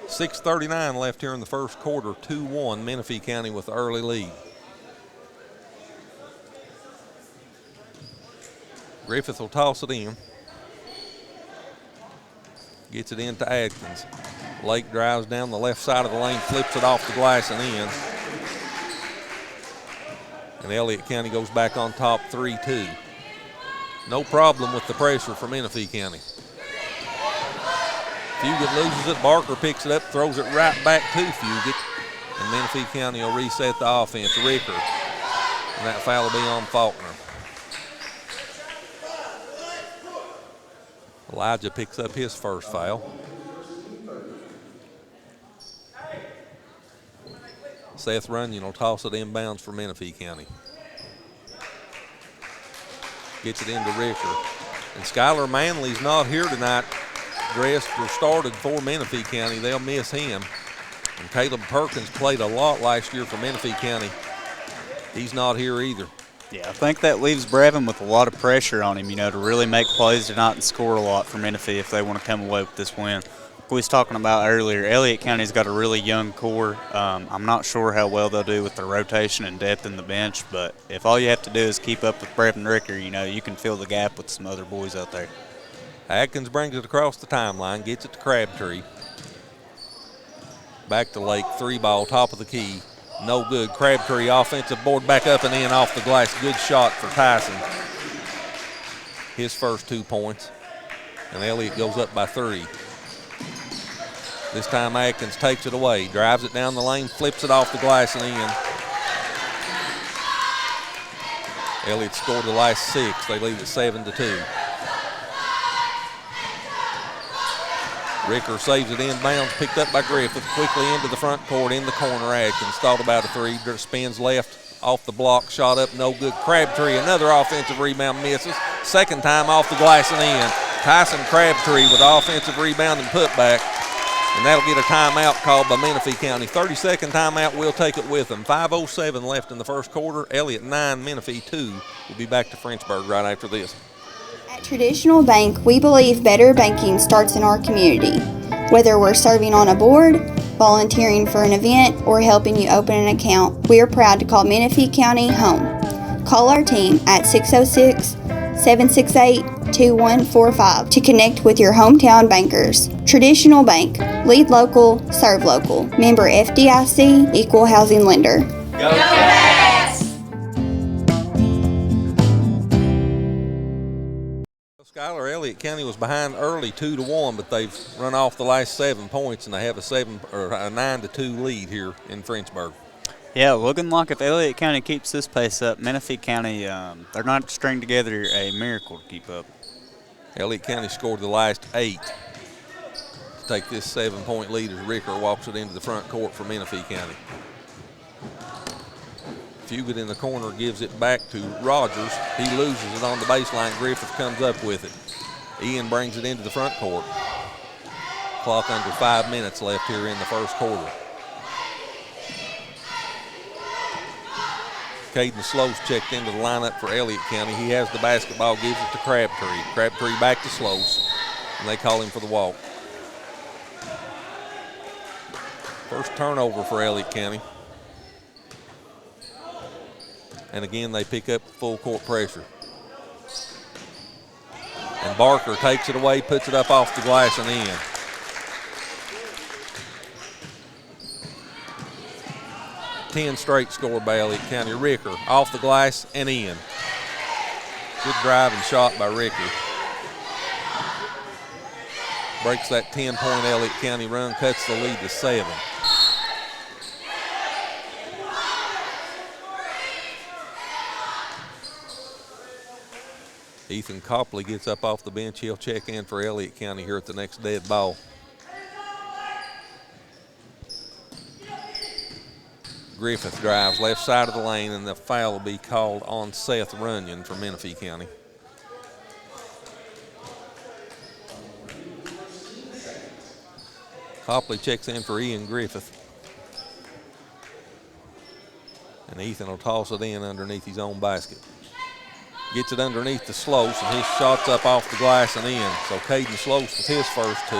6:39 left here in the first quarter. 2-1, Menifee County with the early lead. Griffith will toss it in. Gets it into Atkins. Lake drives down the left side of the lane, flips it off the glass and in. And Elliott County goes back on top 3-2. No problem with the pressure for Menifee County. Fugit loses it. Barker picks it up, throws it right back to Fugit. And Menifee County will reset the offense. Ricker. And that foul will be on Faulkner. Elijah picks up his first foul. Seth Runyon will toss it inbounds for Menifee County. Gets it into Ricker. And Skylar Manley's not here tonight. Dressed or started for Menifee County. They'll miss him. And Caleb Perkins played a lot last year for Menifee County. He's not here either. Yeah, I think that leaves Brevin with a lot of pressure on him, to really make plays tonight and score a lot for Menifee if they want to come away with this win. Like we was talking about earlier, Elliott County's got a really young core. I'm not sure how well they'll do with the rotation and depth in the bench, but if all you have to do is keep up with Brevin Ricker, you can fill the gap with some other boys out there. Atkins brings it across the timeline, gets it to Crabtree. Back to Lake, 3-ball, top of the key. No good. Crabtree offensive board back up and in off the glass. Good shot for Tyson. His first 2 points. And Elliott goes up by 3. This time Atkins takes it away, drives it down the lane, flips it off the glass and in. Elliott scored the last 6. They lead at 7-2. Ricker saves it inbounds, picked up by Griffith, quickly into the front court, in the corner. Atkins thought about a 3, spins left, off the block, shot up, no good. Crabtree, another offensive rebound, misses. Second time off the glass and in. Tyson Crabtree with offensive rebound and putback, and that'll get a timeout called by Menifee County. 30-second timeout, we'll take it with them. 5:07 left in the first quarter. Elliott 9, Menifee 2. We'll be back to Frenchburg right after this. At Traditional Bank, we believe better banking starts in our community. Whether we're serving on a board, volunteering for an event, or helping you open an account, we are proud to call Menifee County home. Call our team at 606-768-2145 to connect with your hometown bankers. Traditional Bank. Lead local, serve local. Member FDIC, Equal Housing Lender. Go Cats! Schuyler, Elliott County was behind early 2-1, but they've run off the last 7 points, and they have a 9-2 lead here in Frenchburg. Yeah, looking like if Elliott County keeps this pace up, Menifee County, they're not string together a miracle to keep up. Elliott County scored the last 8 to take this 7-point lead as Ricker walks it into the front court for Menifee County. Fugit in the corner gives it back to Rogers. He loses it on the baseline. Griffith comes up with it. Ian brings it into the front court. Clock under 5 minutes left here in the first quarter. Caden Slows checked into the lineup for Elliott County. He has the basketball, gives it to Crabtree. Crabtree back to Slows, and they call him for the walk. First turnover for Elliott County. And again, they pick up full court pressure. And Barker takes it away, puts it up off the glass and in. Ten straight scored by Elliott County. Ricker off the glass and in. Good drive and shot by Ricker. Breaks that 10-point Elliott County run, cuts the lead to 7. Ethan Copley gets up off the bench. He'll check in for Elliott County here at the next dead ball. Griffith drives left side of the lane, and the foul will be called on Seth Runyon for Menifee County. Copley checks in for Ian Griffith. And Ethan will toss it in underneath his own basket. Gets it underneath the Slows, and his shot's up off the glass and in. So Caden Slows with his first 2.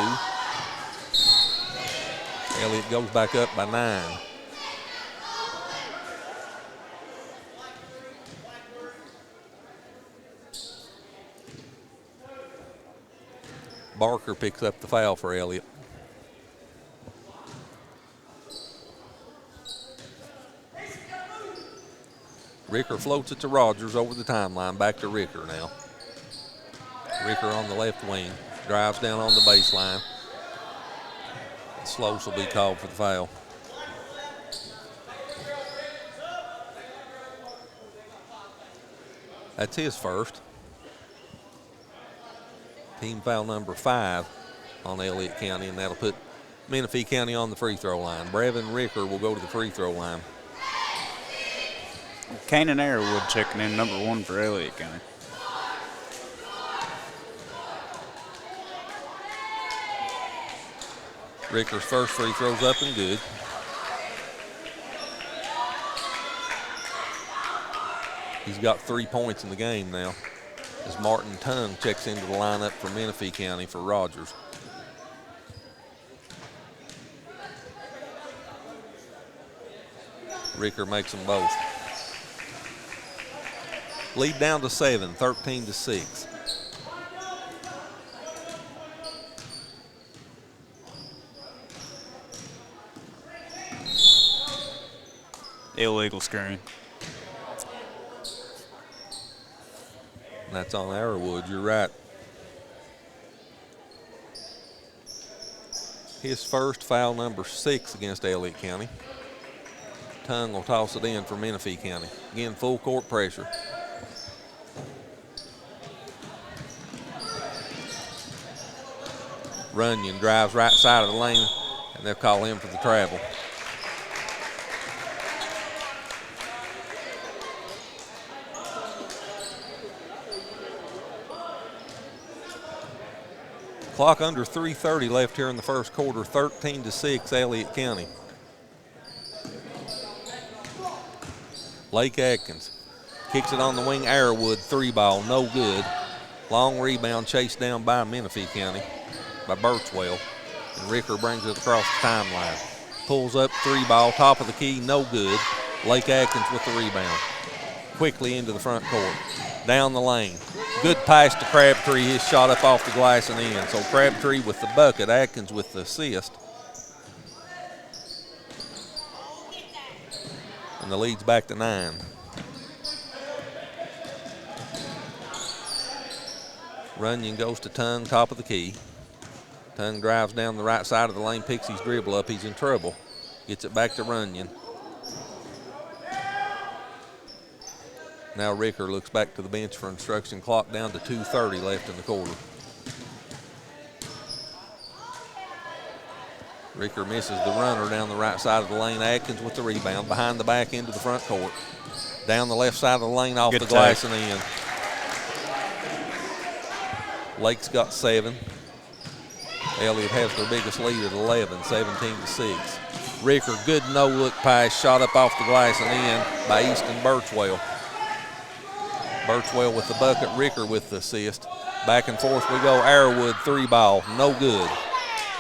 Elliott goes back up by 9. Barker picks up the foul for Elliott. Ricker floats it to Rogers over the timeline. Back to Ricker now. Ricker on the left wing. Drives down on the baseline. Slows will be called for the foul. That's his first. Team foul number 5 on Elliott County, and that'll put Menifee County on the free throw line. Brevin Ricker will go to the free throw line. Kanan Arrowwood checking in, number 1 for Elliott County. Ricker's first free throw's up and good. He's got 3 points in the game now, as Martin Tung checks into the lineup for Menifee County for Rogers. Ricker makes them both. Lead down to 7, 13-6. Illegal screen. That's on Arrowwood, you're right. His first foul number 6 against Elliott County. Tung will toss it in for Menifee County. Again, full court pressure. Runyon drives right side of the lane, and they'll call him for the travel. Clock under 3:30 left here in the first quarter, 13-6 Elliott County. Blake Atkins kicks it on the wing, Arrowwood, 3-ball, no good. Long rebound chased down by Menifee County, by Birchwell. And Ricker brings it across the timeline. Pulls up, 3-ball, top of the key, no good. Lake Atkins with the rebound. Quickly into the front court. Down the lane. Good pass to Crabtree. His shot up off the glass and in. So Crabtree with the bucket, Atkins with the assist. And the lead's back to 9. Runyon goes to Tongue, top of the key. Tongue drives down the right side of the lane, picks his dribble up. He's in trouble. Gets it back to Runyon. Now Ricker looks back to the bench for instruction. Clock down to 2:30 left in the quarter. Ricker misses the runner down the right side of the lane. Atkins with the rebound. Behind the back into the front court. Down the left side of the lane off the glass and in. Lake's got 7. Elliott has their biggest lead at 11, 17-6. Ricker, good no-look pass, shot up off the glass and in by Easton Birchwell. Birchwell with the bucket, Ricker with the assist. Back and forth we go, Arrowwood 3-ball, no good.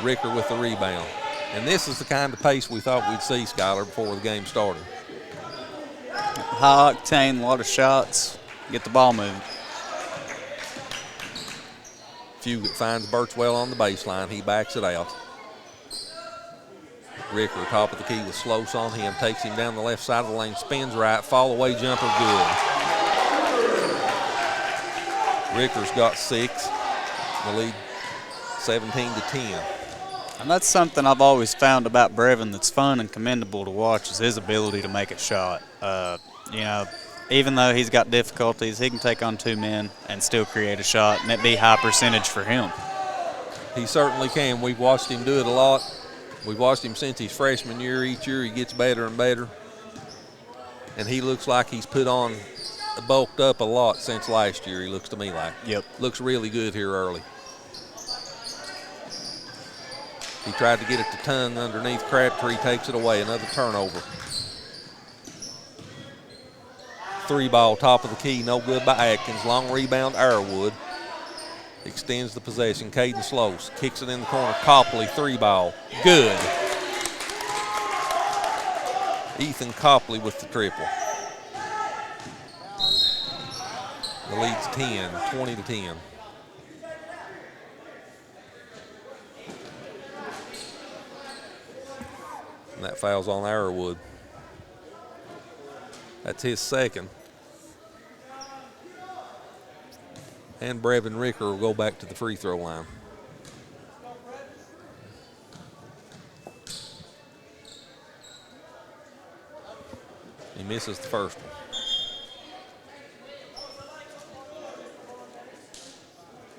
Ricker with the rebound. And this is the kind of pace we thought we'd see, Skylar, before the game started. High octane, a lot of shots, get the ball moving. Fugit finds Birchwell on the baseline. He backs it out. Ricker, top of the key with Slose on him, takes him down the left side of the lane, spins right, fall away jumper, good. Ricker's got 6. The lead 17-10. And that's something I've always found about Brevin that's fun and commendable to watch is his ability to make a shot. You know, even though he's got difficulties, he can take on 2 men and still create a shot, and it be high percentage for him. He certainly can. We've watched him do it a lot. We've watched him since his freshman year. Each year he gets better and better. And he looks like he's bulked up a lot since last year, he looks to me like. Yep. Looks really good here early. He tried to get it to Tongue underneath. Crabtree takes it away. Another turnover. 3-ball, top of the key, no good by Atkins. Long rebound, Arrowwood. Extends the possession. Caden Slose kicks it in the corner. Copley, 3-ball, good. Ethan Copley with the triple. The lead's 10, 20-10. And that foul's on Arrowwood. That's his second. And Brevin Ricker will go back to the free throw line. He misses the first one.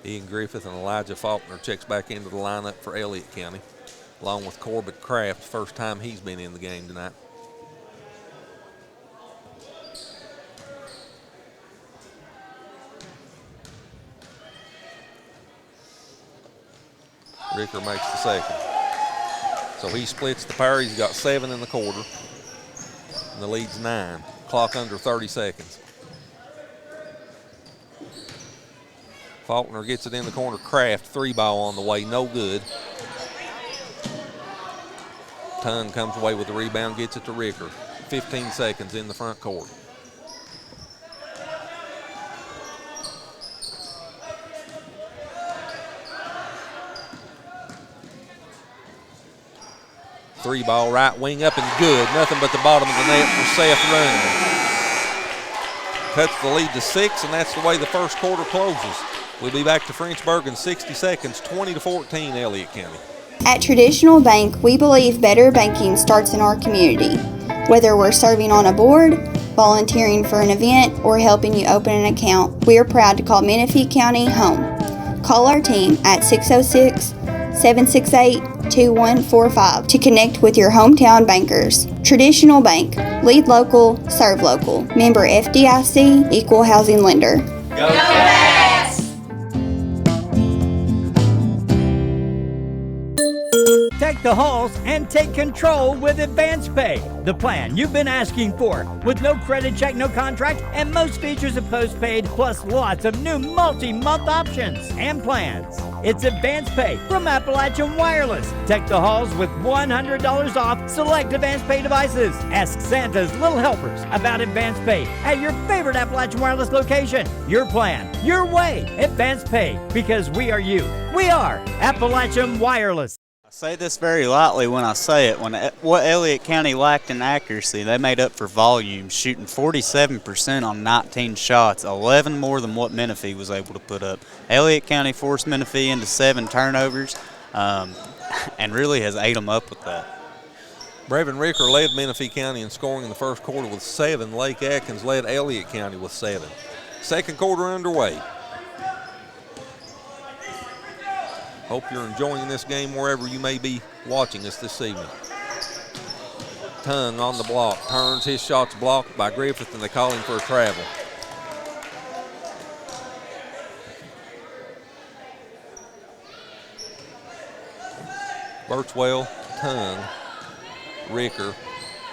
Ian Griffith and Elijah Faulkner checks back into the lineup for Elliott County, along with Corbett Kraft, first time he's been in the game tonight. Ricker makes the second. So he splits the pair. He's got 7 in the quarter. And the lead's 9. Clock under 30 seconds. Faulkner gets it in the corner. Kraft, 3-ball on the way, no good. Tongue comes away with the rebound, gets it to Ricker. 15 seconds in the front court. Three-ball, right wing up and good. Nothing but the bottom of the net for Seth Runyon. Cuts the lead to 6, and that's the way the first quarter closes. We'll be back to Frenchburg in 60 seconds, 20-14, Elliott County. At Traditional Bank, we believe better banking starts in our community. Whether we're serving on a board, volunteering for an event, or helping you open an account, we are proud to call Menifee County home. Call our team at 606-768-2145 to connect with your hometown bankers. Traditional Bank, lead local, serve local. Member FDIC, equal housing lender. Go Cats! Deck the halls and take control with Advance Pay, the plan you've been asking for, with no credit check, no contract, and most features of postpaid, plus lots of new multi-month options and plans. It's Advance Pay from Appalachian Wireless. Deck the halls with $100 off select Advance Pay devices. Ask Santa's little helpers about Advance Pay at your favorite Appalachian Wireless location. Your plan, your way. Advance Pay, because we are you. We are Appalachian Wireless. I say this very lightly when I say it. What Elliott County lacked in accuracy, they made up for volume, shooting 47% on 19 shots, 11 more than what Menifee was able to put up. Elliott County forced Menifee into 7 turnovers and really has ate them up with that. Brevin Ricker led Menifee County in scoring in the first quarter with 7. Lake Atkins led Elliott County with 7. Second quarter underway. Hope you're enjoying this game wherever you may be watching us this evening. Tongue on the block, turns, his shot's blocked by Griffith, and they call him for a travel. Birchwell, Tongue, Ricker,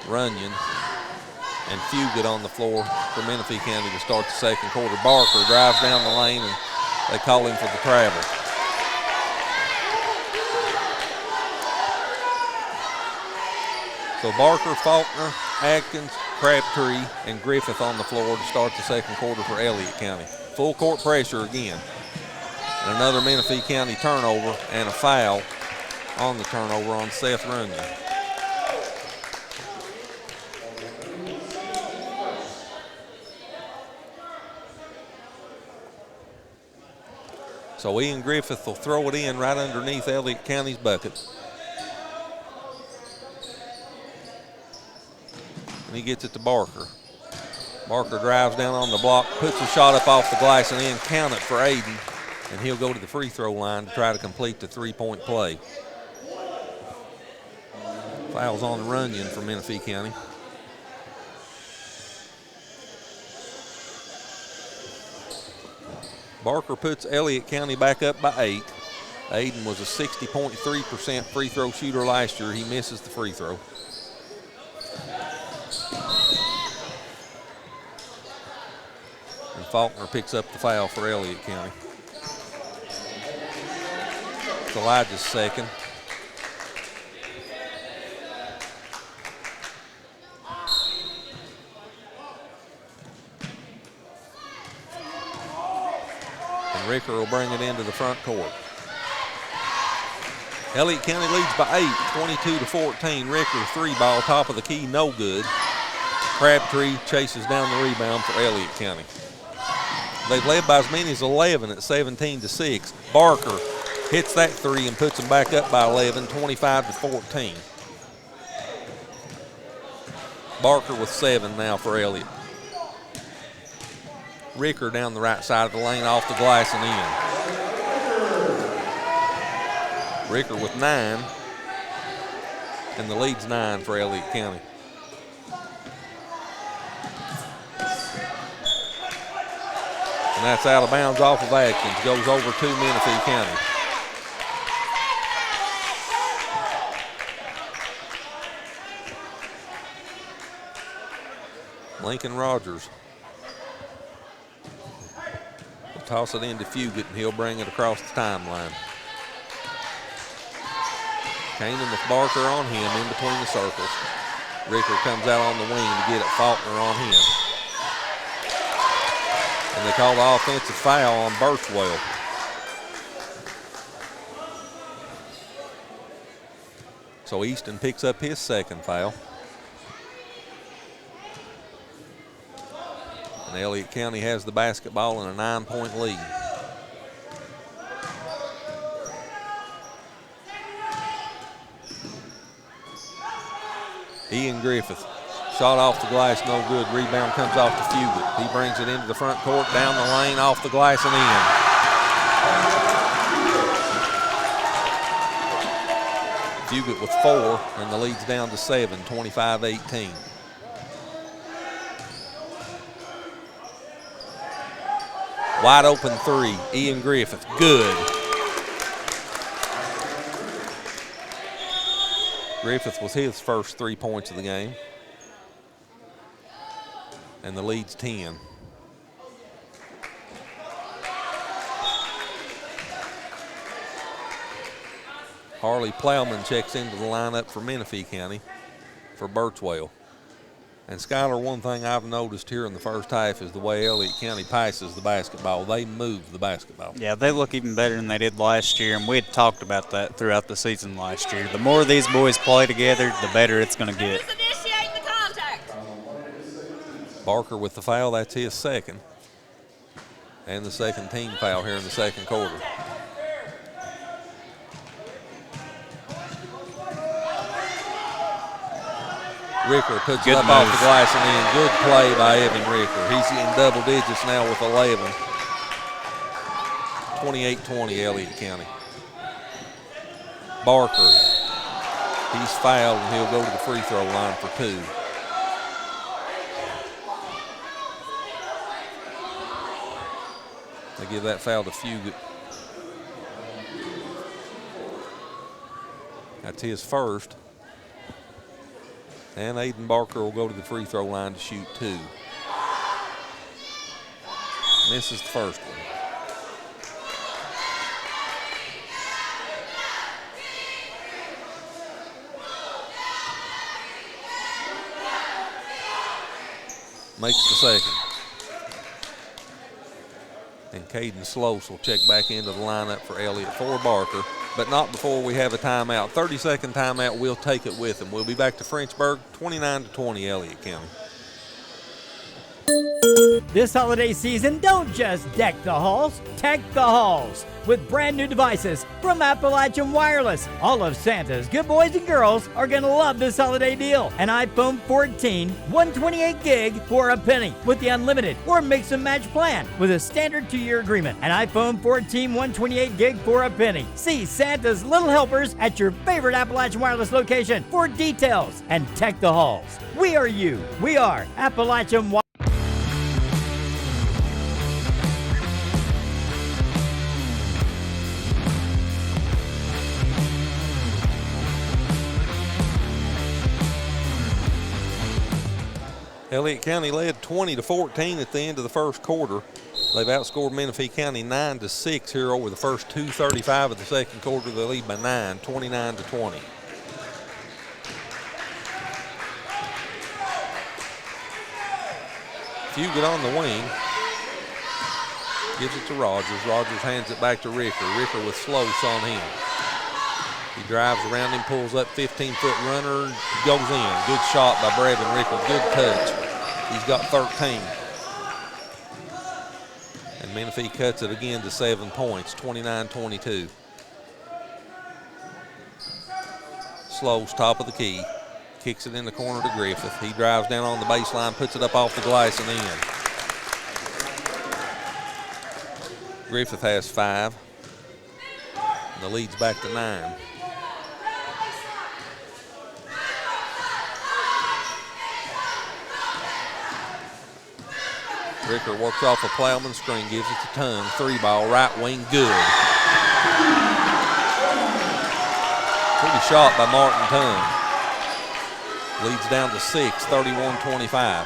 Runyon, and Fugit on the floor for Menifee County to start the second quarter. Barker drives down the lane, and they call him for the travel. So Barker, Faulkner, Atkins, Crabtree, and Griffith on the floor to start the second quarter for Elliott County. Full court pressure again. And another Menifee County turnover and a foul on the turnover on Seth Runyon. So Ian Griffith will throw it in right underneath Elliott County's bucket. And he gets it to Barker. Barker drives down on the block, puts a shot up off the glass, and then count it for Aiden. And he'll go to the free throw line to try to complete the three-point play. Fouls on Runyon for Menifee County. Barker puts Elliott County back up by 8. Aiden was a 60.3% free throw shooter last year. He misses the free throw. And Faulkner picks up the foul for Elliott County. It's Elijah's second. And Ricker will bring it into the front court. Elliott County leads by 8, 22-14. Ricker, 3-ball, top of the key, no good. Crabtree chases down the rebound for Elliott County. They've led by as many as 11 at 17-6. Barker hits that 3 and puts them back up by 11, 25-14. Barker with 7 now for Elliott. Ricker down the right side of the lane, off the glass and in. Ricker with 9, and the lead's 9 for Elliott County. And that's out of bounds off of Atkins, goes over to Menifee County. Lincoln Rogers will toss it into Fugit, and he'll bring it across the timeline. Kanan with Barker on him in between the circles. Ricker comes out on the wing to get it. Faulkner on him. And they call the offensive foul on Birchwell. So Easton picks up his second foul. And Elliott County has the basketball in a 9-point lead. Ian Griffith, shot off the glass, no good. Rebound comes off to Fugit. He brings it into the front court, down the lane, off the glass and in. Fugit with 4, and the lead's down to 7, 25-18. Wide open 3, Ian Griffith, good. Griffith with his first 3 points of the game. And the lead's 10. Harley Plowman checks into the lineup for Menifee County for Birchwell. And Skylar, one thing I've noticed here in the first half is the way Elliott County passes the basketball. They move the basketball. Yeah, they look even better than they did last year, and we had talked about that throughout the season last year. The more these boys play together, the better it's going to get. Barker with the foul, that's his second. And the second team foul here in the second quarter. Ricker puts it up off the glass and in. Good play by Evan Ricker. He's in double digits now with 11. 28-20 Elliott County. Barker, he's fouled and he'll go to the free throw line for 2. They give that foul to Fugit. That's his first. And Aiden Barker will go to the free throw line to shoot 2. Misses the first one. Makes the second. And Caden Slose will check back into the lineup for Elliott for Barker, but not before we have a timeout. 30-second timeout, we'll take it with them. We'll be back to Frenchburg, 29-20 Elliott County. This holiday season, don't just deck the halls, tech the halls with brand new devices from Appalachian Wireless. All of Santa's good boys and girls are going to love this holiday deal. An iPhone 14, 128 gig for a penny with the unlimited or mix and match plan with a standard 2-year agreement. An iPhone 14, 128 gig for a penny. See Santa's little helpers at your favorite Appalachian Wireless location for details and tech the halls. We are you. We are Appalachian Wireless. Elliott County led 20-14 at the end of the first quarter. They've outscored Menifee County 9-6 here over the first 2:35 of the second quarter. They lead by 9, 29-20. Fugit on the wing. Gives it to Rogers. Rogers hands it back to Ricker. Ricker with Slose on him. He drives around him, pulls up, 15-foot runner, goes in. Good shot by Brevin Ricker. Good touch. He's got 13. And Menifee cuts it again to 7 points, 29-22. Slow's top of the key. Kicks it in the corner to Griffith. He drives down on the baseline, puts it up off the glass and in. Griffith has 5. And the lead's back to 9. Ricker works off a Plowman screen, gives it to Tongue. 3-ball, right wing, good. Pretty shot by Martin Tongue. Leads down to 6, 31-25.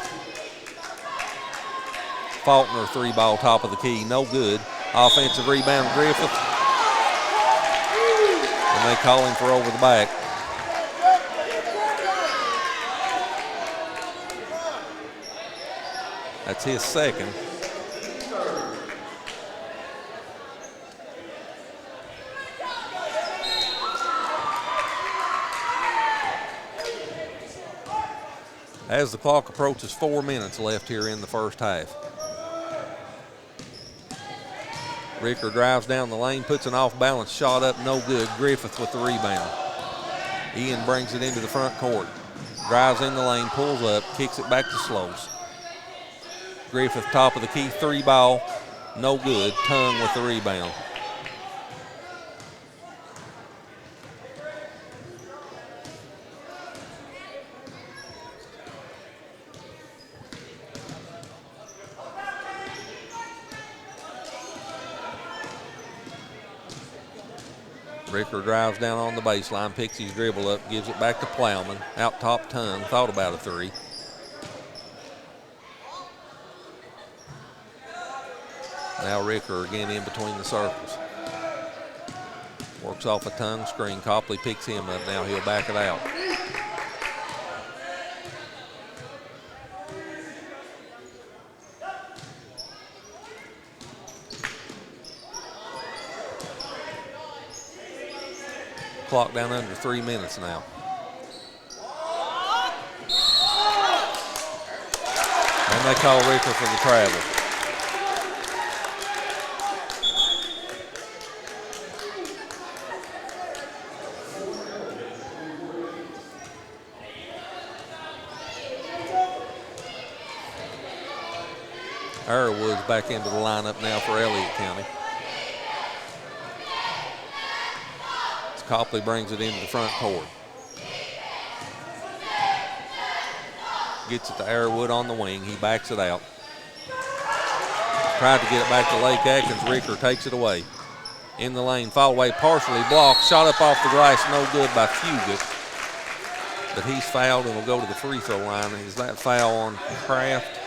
Faulkner, 3-ball, top of the key, no good. Offensive rebound, Griffith. And they call him for over the back. That's his second. As the clock approaches 4 minutes left here in the first half. Ricker drives down the lane, puts an off-balance shot up, no good. Griffith with the rebound. Ian brings it into the front court. Drives in the lane, pulls up, kicks it back to Slose. Griffith, top of the key, 3-ball, no good. Tongue with the rebound. Ricker drives down on the baseline, picks his dribble up, gives it back to Plowman. Out top Tongue, thought about a three. Now Ricker again in between the circles. Works off a Tongue screen. Copley picks him up. Now he'll back it out. Clock down under 3 minutes now. And they call Ricker for the travel. Arrowwood's back into the lineup now for Elliott County. As Copley brings it into the front court. Gets it to Arrowwood on the wing. He backs it out. Tried to get it back to Lake Atkins. Ricker takes it away. In the lane, foul away, partially blocked. Shot up off the glass, no good by Fugit. But he's fouled and will go to the free throw line. Is that foul on Kraft?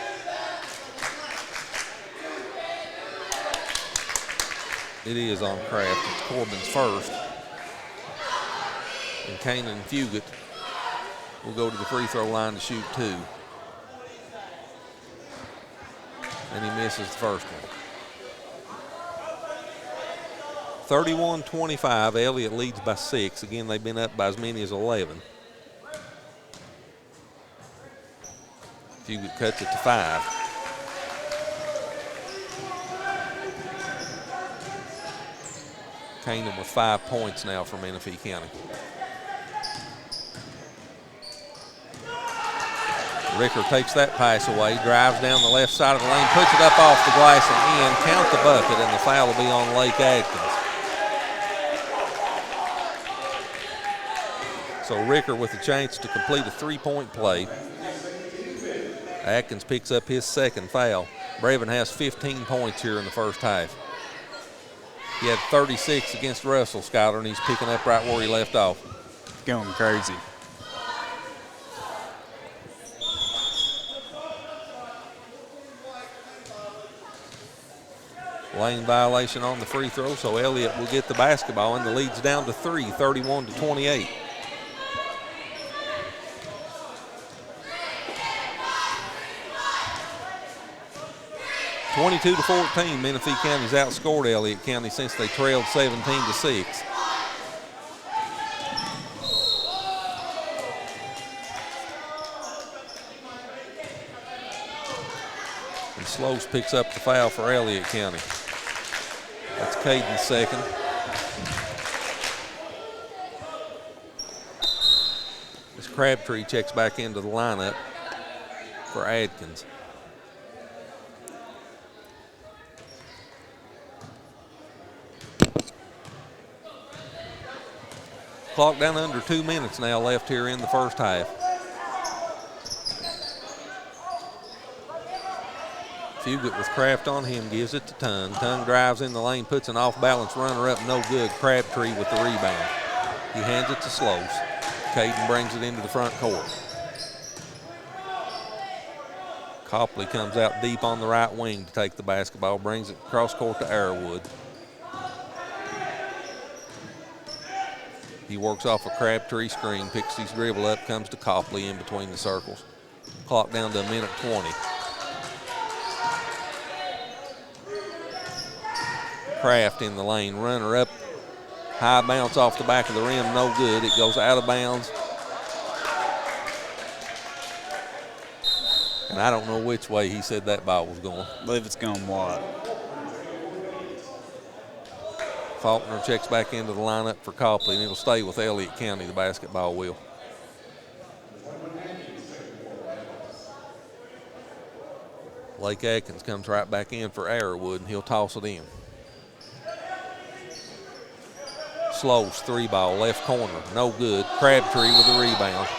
It is on Kraft. It's Corbin's first. And Kanan Fugit will go to the free throw line to shoot two. And he misses the first one. 31-25, Elliott leads by 6. Again, they've been up by as many as 11. Fugit cuts it to 5. Kanan with 5 points now for Menifee County. Ricker takes that pass away, drives down the left side of the lane, puts it up off the glass and in. Count the bucket, and the foul will be on Lake Atkins. So Ricker with a chance to complete a 3-point play. Atkins picks up his second foul. Brevin has 15 points here in the first half. He had 36 against Russell, Skyler, and he's picking up right where he left off. Going crazy. Lane violation on the free throw, so Elliott will get the basketball, and the lead's down to 3, 31-28. (22-14), Menifee County's outscored Elliott County since they trailed 17-6. And Slows picks up the foul for Elliott County. That's Caden's second. As Crabtree checks back into the lineup for Adkins. Clock down under 2 minutes now left here in the first half. Fugit with Kraft on him, gives it to Tongue. Tongue drives in the lane, puts an off-balance runner up, no good. Crabtree with the rebound. He hands it to Slows. Caden brings it into the front court. Copley comes out deep on the right wing to take the basketball, brings it cross court to Arrowwood. He works off a Crabtree screen, picks his dribble up, comes to Copley in between the circles. Clock down to 1:20. Kraft in the lane, runner up, high bounce off the back of the rim, no good. It goes out of bounds. And I don't know which way he said that ball was going. I believe it's going wide. Faulkner checks back into the lineup for Copley, and it'll stay with Elliott County, the basketball will. Lake Atkins comes right back in for Arrowwood, and he'll toss it in. Slows, 3-ball, left corner, no good. Crabtree with a rebound.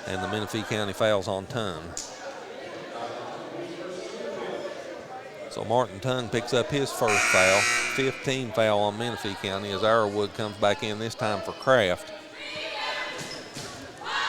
And the Menifee County foul's on Tongue. So Martin Tongue picks up his first foul, 15 foul on Menifee County as Arrowwood comes back in this time for Kraft.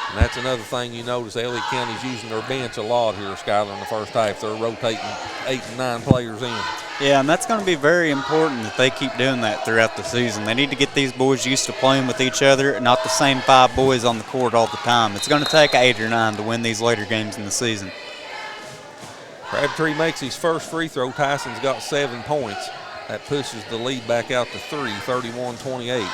And that's another thing you notice, Elliott County's using their bench a lot here, Skyler, in the first half. They're rotating 8 and 9 players in. Yeah, and that's going to be very important that they keep doing that throughout the season. They need to get these boys used to playing with each other, not the same 5 boys on the court all the time. It's going to take 8 or 9 to win these later games in the season. Crabtree makes his first free throw. Tyson's got 7 points. That pushes the lead back out to 3, 31-28.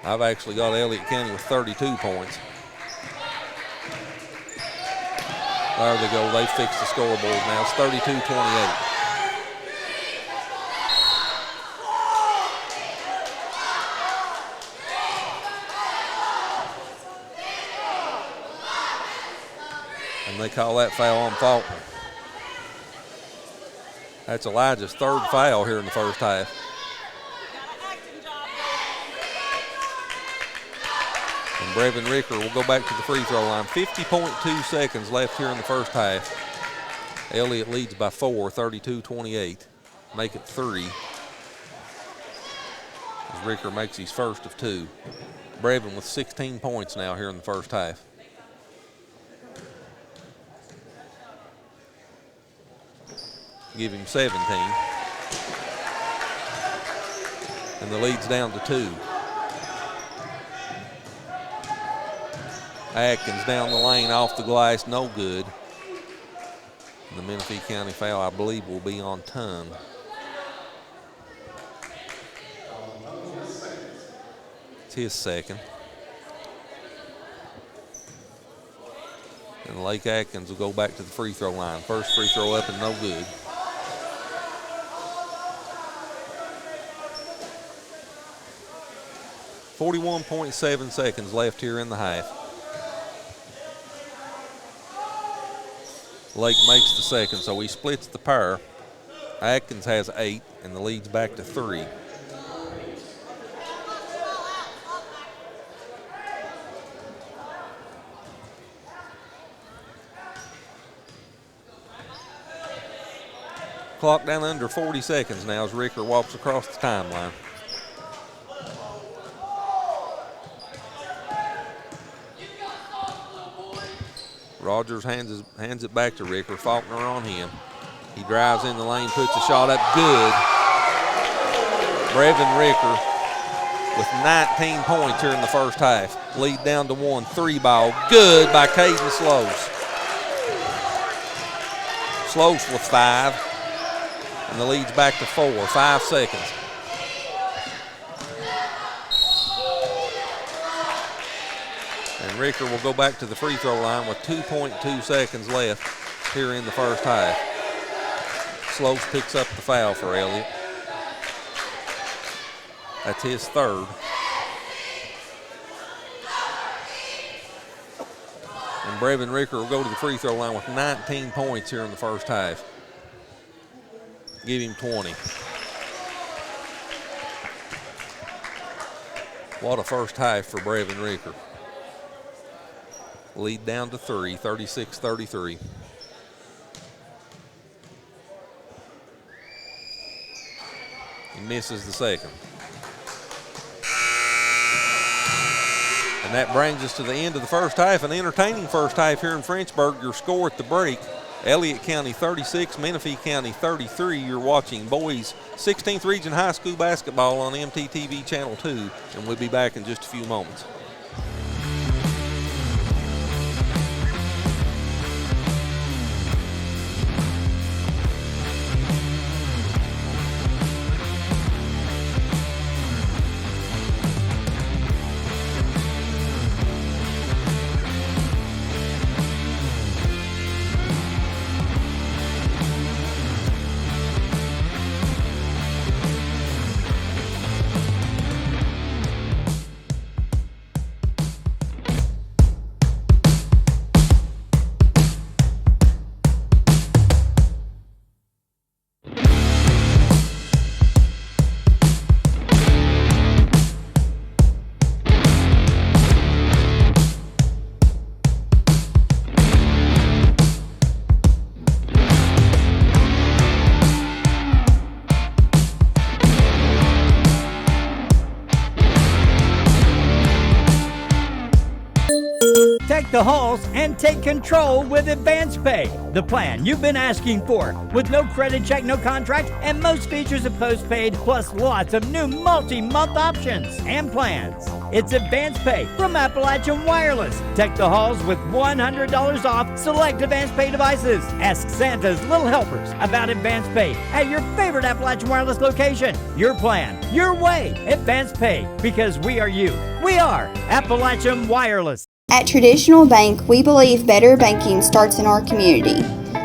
I've actually got Elliott County with 32 points. There they go. They fixed the scoreboard now. It's 32-28. And they call that foul on Faulkner. That's Elijah's 3rd foul here in the first half. And Brevin Ricker will go back to the free throw line. 50.2 seconds left here in the first half. Elliott leads by 4, 32-28. Make it 3. As Ricker makes his first of 2. Brevin with 16 points now here in the first half. Give him 17. And the lead's down to 2. Atkins down the lane off the glass, no good. And the Menifee County foul, I believe, will be on Tongue. It's his second. And Lake Atkins will go back to the free throw line. First free throw up and no good. .7 seconds left here in the half. Lake makes the second, so he splits the pair. Atkins has 8, and the lead's back to 3. Clock down under 40 seconds now as Ricker walks across the timeline. Rogers hands it back to Ricker. Faulkner on him. He drives in the lane, puts a shot up, good. Brevin Ricker with 19 points here in the first half. Lead down to 1, 3 ball, good by Caden Sloas. Sloas with 5, and the lead's back to 4, 5 seconds. And Ricker will go back to the free throw line with 2.2 seconds left here in the first half. Sloas picks up the foul for Elliott. That's his 3rd. And Brevin Ricker will go to the free throw line with 19 points here in the first half. Give him 20. What a first half for Brevin Ricker. Lead down to 3, 36-33. He misses the second. And that brings us to the end of the first half. An entertaining first half here in Frenchburg. Your score at the break, Elliott County 36, Menifee County 33. You're watching boys 16th Region High School basketball on MTTV Channel 2, and we'll be back in just a few moments. Deck the halls and take control with Advance Pay, the plan you've been asking for, with no credit check, no contract, and most features of postpaid, plus lots of new multi-month options and plans. It's Advance Pay from Appalachian Wireless. Deck the halls with $100 off select Advance Pay devices. Ask Santa's Little Helpers about Advance Pay at your favorite Appalachian Wireless location. Your plan, your way. Advance Pay, because we are you. We are Appalachian Wireless. At Traditional Bank, we believe better banking starts in our community.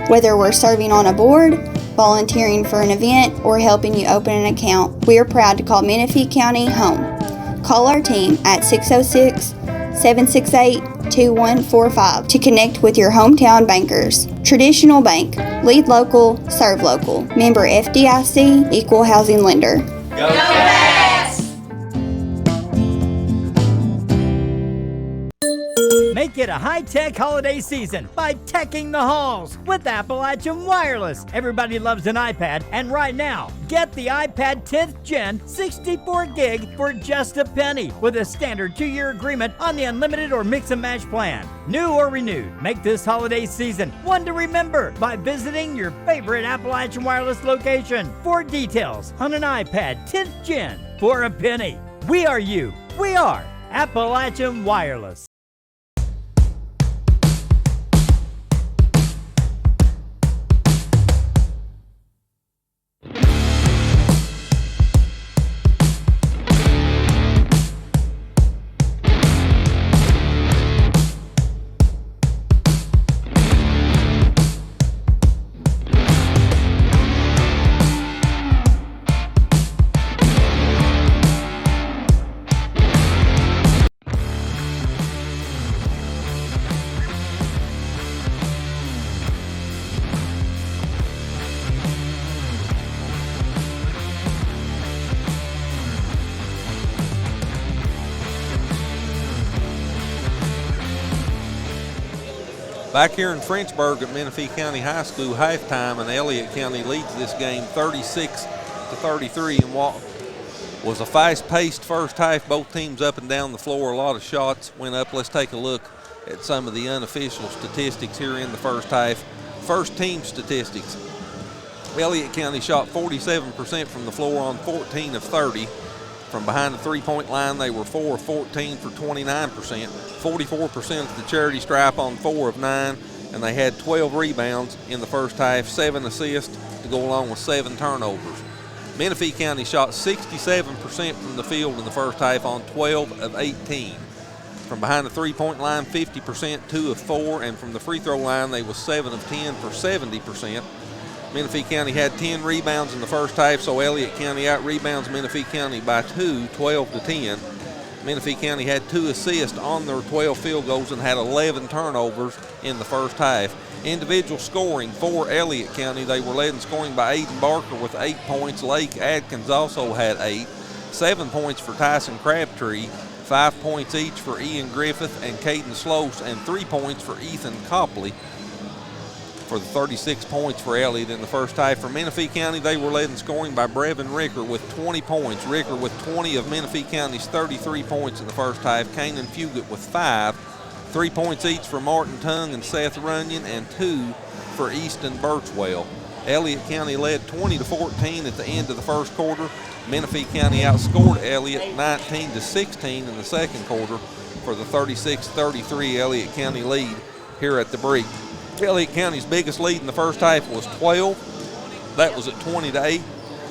Whether we're serving on a board, volunteering for an event, or helping you open an account, we are proud to call Menifee County home. Call our team at 606-768-2145 to connect with your hometown bankers. Traditional Bank. Lead local, serve local. Member FDIC, Equal Housing Lender. Go Cats! Make it a high-tech holiday season by teching the halls with Appalachian Wireless. Everybody loves an iPad, and right now, get the iPad 10th Gen 64 gig for just a penny with a standard 2-year agreement on the unlimited or mix and match plan. New or renewed, make this holiday season one to remember by visiting your favorite Appalachian Wireless location for details on an iPad 10th Gen for a penny. We are you. We are Appalachian Wireless. Back here in Frenchburg at Menifee County High School, halftime, and Elliott County leads this game 36-33 in what was a fast-paced first half. Both teams up and down the floor. A lot of shots went up. Let's take a look at some of the unofficial statistics here in the first half. First team statistics. Elliott County shot 47% from the floor on 14 of 30. From behind the three-point line, they were 4 of 14 for 29%, 44% of the charity stripe on 4 of 9, and they had 12 rebounds in the first half, 7 assists to go along with 7 turnovers. Menifee County shot 67% from the field in the first half on 12 of 18. From behind the three-point line, 50%, 2 of 4, and from the free throw line, they was 7 of 10 for 70%. Menifee County had 10 rebounds in the first half, so Elliott County out-rebounds Menifee County by 2, 12-10. Menifee County had 2 assists on their 12 field goals and had 11 turnovers in the first half. Individual scoring for Elliott County, they were led in scoring by Aiden Barker with 8 points. Lake Adkins also had 8. 7 points for Tyson Crabtree, 5 points each for Ian Griffith and Caden Slose, and 3 points for Ethan Copley for the 36 points for Elliott in the first half. For Menifee County, they were led in scoring by Brevin Ricker with 20 points. Ricker with 20 of Menifee County's 33 points in the first half. Kanan Fugit with 5. 3 points each for Martin Tung and Seth Runyon, and 2 for Easton Birchwell. Elliott County led 20-14 at the end of the first quarter. Menifee County outscored Elliott 19-16 in the second quarter for the 36-33 Elliott County lead here at the break. Elliott County's biggest lead in the first half was 12. That was at 20-8.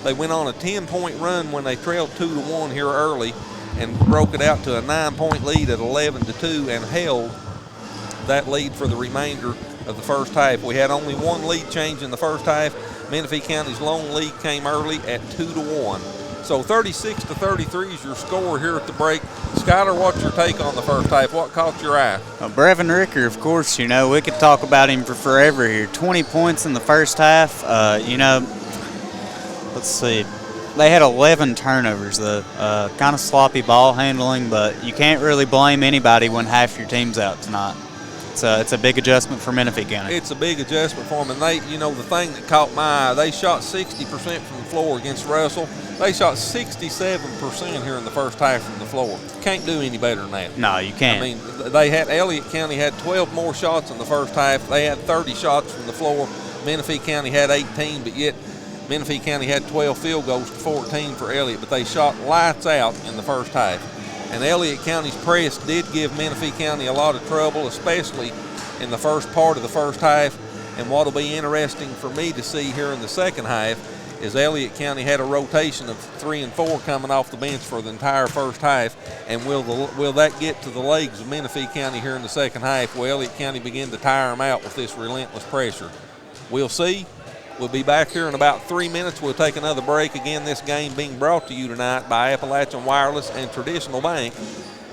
They went on a 10-point run when they trailed 2-1 here early and broke it out to a 9-point lead at 11-2 and held that lead for the remainder of the first half. We had only one lead change in the first half. Menifee County's lone lead came early at 2-1. So 36-33 is your score here at the break. Skyler, what's your take on the first half? What caught your eye? Brevin Ricker, of course, we could talk about him for forever here. 20 points in the first half. Let's see. They had 11 turnovers, though. Kind of sloppy ball handling, but you can't really blame anybody when half your team's out tonight. It's a big adjustment for Menifee County. It's a big adjustment for them, and they, you know, the thing that caught my eye, they shot 60% from the floor against Russell. They shot 67% here in the first half from the floor. Can't do any better than that. No, you can't. I mean, Elliott County had 12 more shots in the first half. They had 30 shots from the floor. Menifee County had 18, but yet Menifee County had 12 field goals to 14 for Elliott, but they shot lights out in the first half. And Elliott County's press did give Menifee County a lot of trouble, especially in the first part of the first half. And what will be interesting for me to see here in the second half is Elliott County had a rotation of 3 and 4 coming off the bench for the entire first half. And will that get to the legs of Menifee County here in the second half? Will Elliott County begin to tire them out with this relentless pressure? We'll see. We'll be back here in about 3 minutes. We'll take another break. Again, this game being brought to you tonight by Appalachian Wireless and Traditional Bank.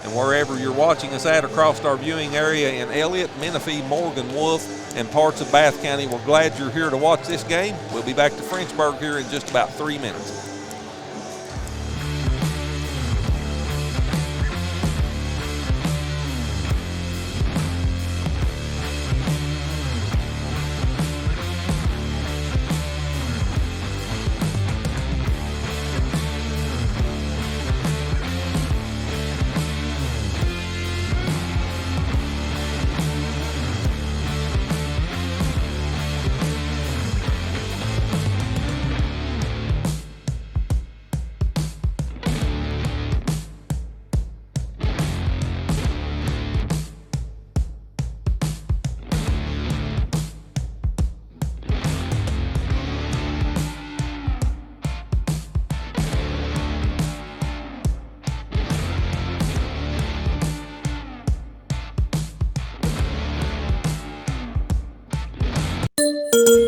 And wherever you're watching us at across our viewing area in Elliott, Menifee, Morgan, Wolf, and parts of Bath County, we're glad you're here to watch this game. We'll be back to Frenchburg here in just about 3 minutes.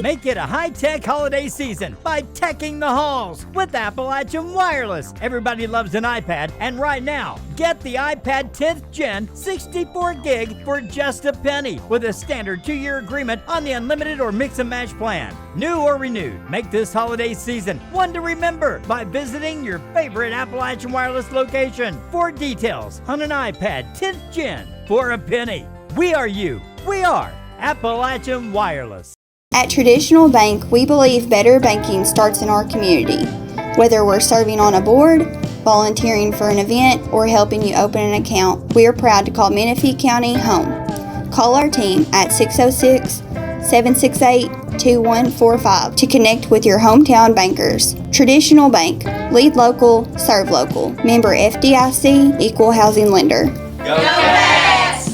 Make it a high-tech holiday season by teching the halls with Appalachian Wireless. Everybody loves an iPad, and right now, get the iPad 10th Gen 64 gig for just a penny with a standard 2-year agreement on the unlimited or mix and match plan. New or renewed, make this holiday season one to remember by visiting your favorite Appalachian Wireless location for details on an iPad 10th Gen for a penny. We are you. We are Appalachian Wireless. At Traditional Bank, we believe better banking starts in our community. Whether we're serving on a board, volunteering for an event, or helping you open an account, we are proud to call Menifee County home. Call our team at 606-768-2145 to connect with your hometown bankers. Traditional Bank, lead local, serve local. Member FDIC, equal housing lender. Go Cats!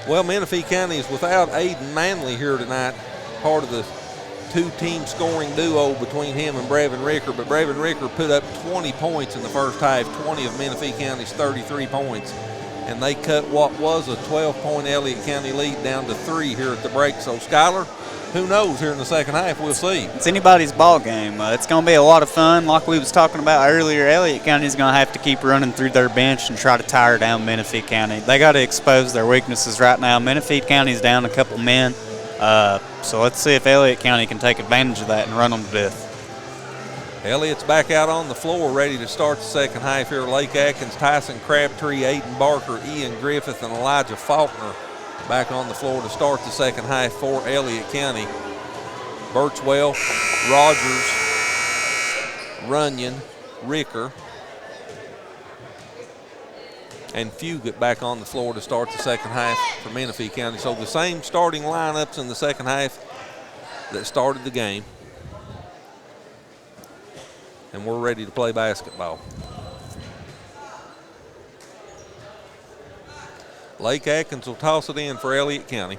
Well, Menifee County is without Aiden Manley here tonight, part of the two-team scoring duo between him and Brevin Ricker. But Brevin Ricker put up 20 points in the first half, 20 of Menifee County's 33 points. And they cut what was a 12-point Elliott County lead down to 3 here at the break. So, Skylar, who knows here in the second half? We'll see. It's anybody's ball game. It's going to be a lot of fun. Like we was talking about earlier, Elliott County is going to have to keep running through their bench and try to tire down Menifee County. They got to expose their weaknesses right now. Menifee County's down a couple men, so let's see if Elliott County can take advantage of that and run them to death. Elliott's back out on the floor ready to start the second half here. Lake Atkins, Tyson Crabtree, Aiden Barker, Ian Griffith, and Elijah Faulkner back on the floor to start the second half for Elliott County. Birchwell, Rogers, Runyon, Ricker, and Fugit back on the floor to start the second half for Menifee County. So the same starting lineups in the second half that started the game. And we're ready to play basketball. Lake Atkins will toss it in for Elliott County.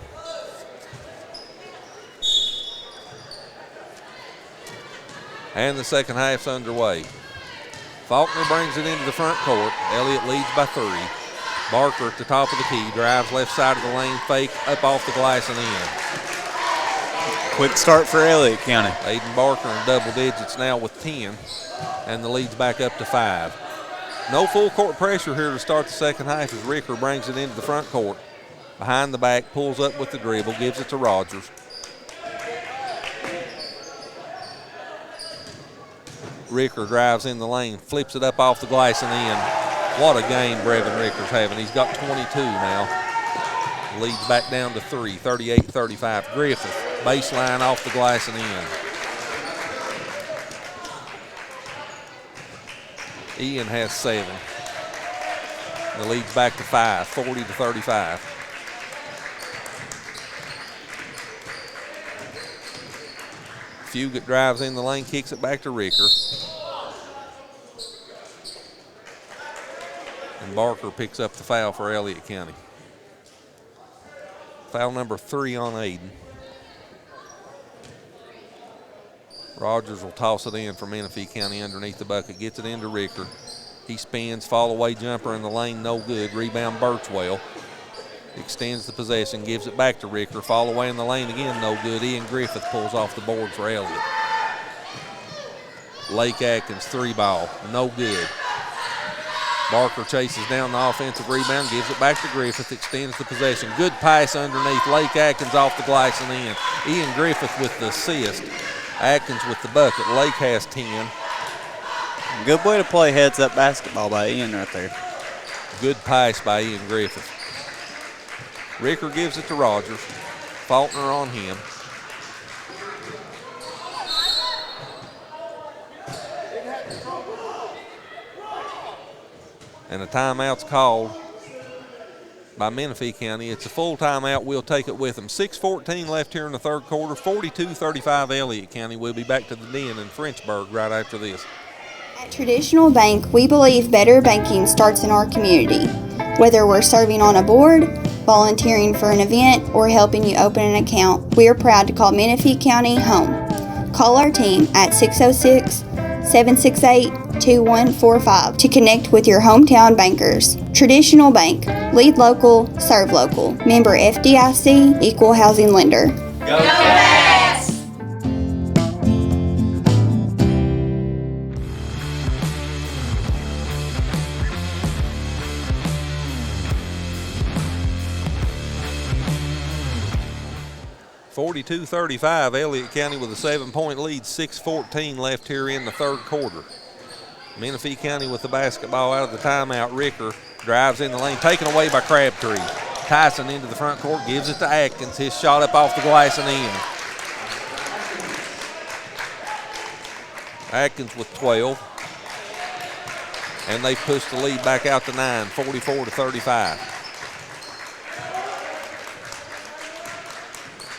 And the second half's underway. Faulkner brings it into the front court. Elliott leads by 3. Barker at the top of the key, drives left side of the lane, fake up off the glass and in. Quick start for Elliott County. Aiden Barker in double digits now with 10, and the lead's back up to 5. No full court pressure here to start the second half as Ricker brings it into the front court. Behind the back, pulls up with the dribble, gives it to Rogers. Ricker drives in the lane, flips it up off the glass and in. What a game Brevin Ricker's having. He's got 22 now. Leads back down to 3, 38-35. Griffith, baseline off the glass and in. Ian has 7. The lead's back to 5, 40-35. Fugit drives in the lane, kicks it back to Ricker. And Barker picks up the foul for Elliott County. Foul number 3 on Aiden. Rogers will toss it in for Menifee County underneath the bucket. Gets it into Ricker. He spins, fall away jumper in the lane, no good. Rebound Birchwell. Extends the possession, gives it back to Ricker. Fall away in the lane again, no good. Ian Griffith pulls off the board for Elliott. Lake Atkins 3-ball, no good. Barker chases down the offensive rebound, gives it back to Griffith, extends the possession. Good pass underneath. Lake Atkins off the glass and in. Ian Griffith with the assist. Atkins with the bucket. Lake has 10. Good way to play heads-up basketball by Ian right there. Good pass by Ian Griffith. Ricker gives it to Rogers. Faulkner on him. And a timeout's called by Menifee County. It's a full timeout. We'll take it with them. 6:14 left here in the third quarter. 42-35 Elliott County. We'll be back to the den in Frenchburg right after this. At Traditional Bank, we believe better banking starts in our community. Whether we're serving on a board, volunteering for an event, or helping you open an account, we are proud to call Menifee County home. Call our team at 606-768-2145 to connect with your hometown bankers. Traditional Bank, lead local, serve local. Member FDIC, equal housing lender. Go Cats! 42-35, Elliott County with a 7-point lead, 6:14 left here in the third quarter. Menifee County with the basketball out of the timeout. Ricker drives in the lane, taken away by Crabtree. Tyson into the front court, gives it to Atkins. His shot up off the glass and in. Atkins with 12. And they push the lead back out to 9, 44-35.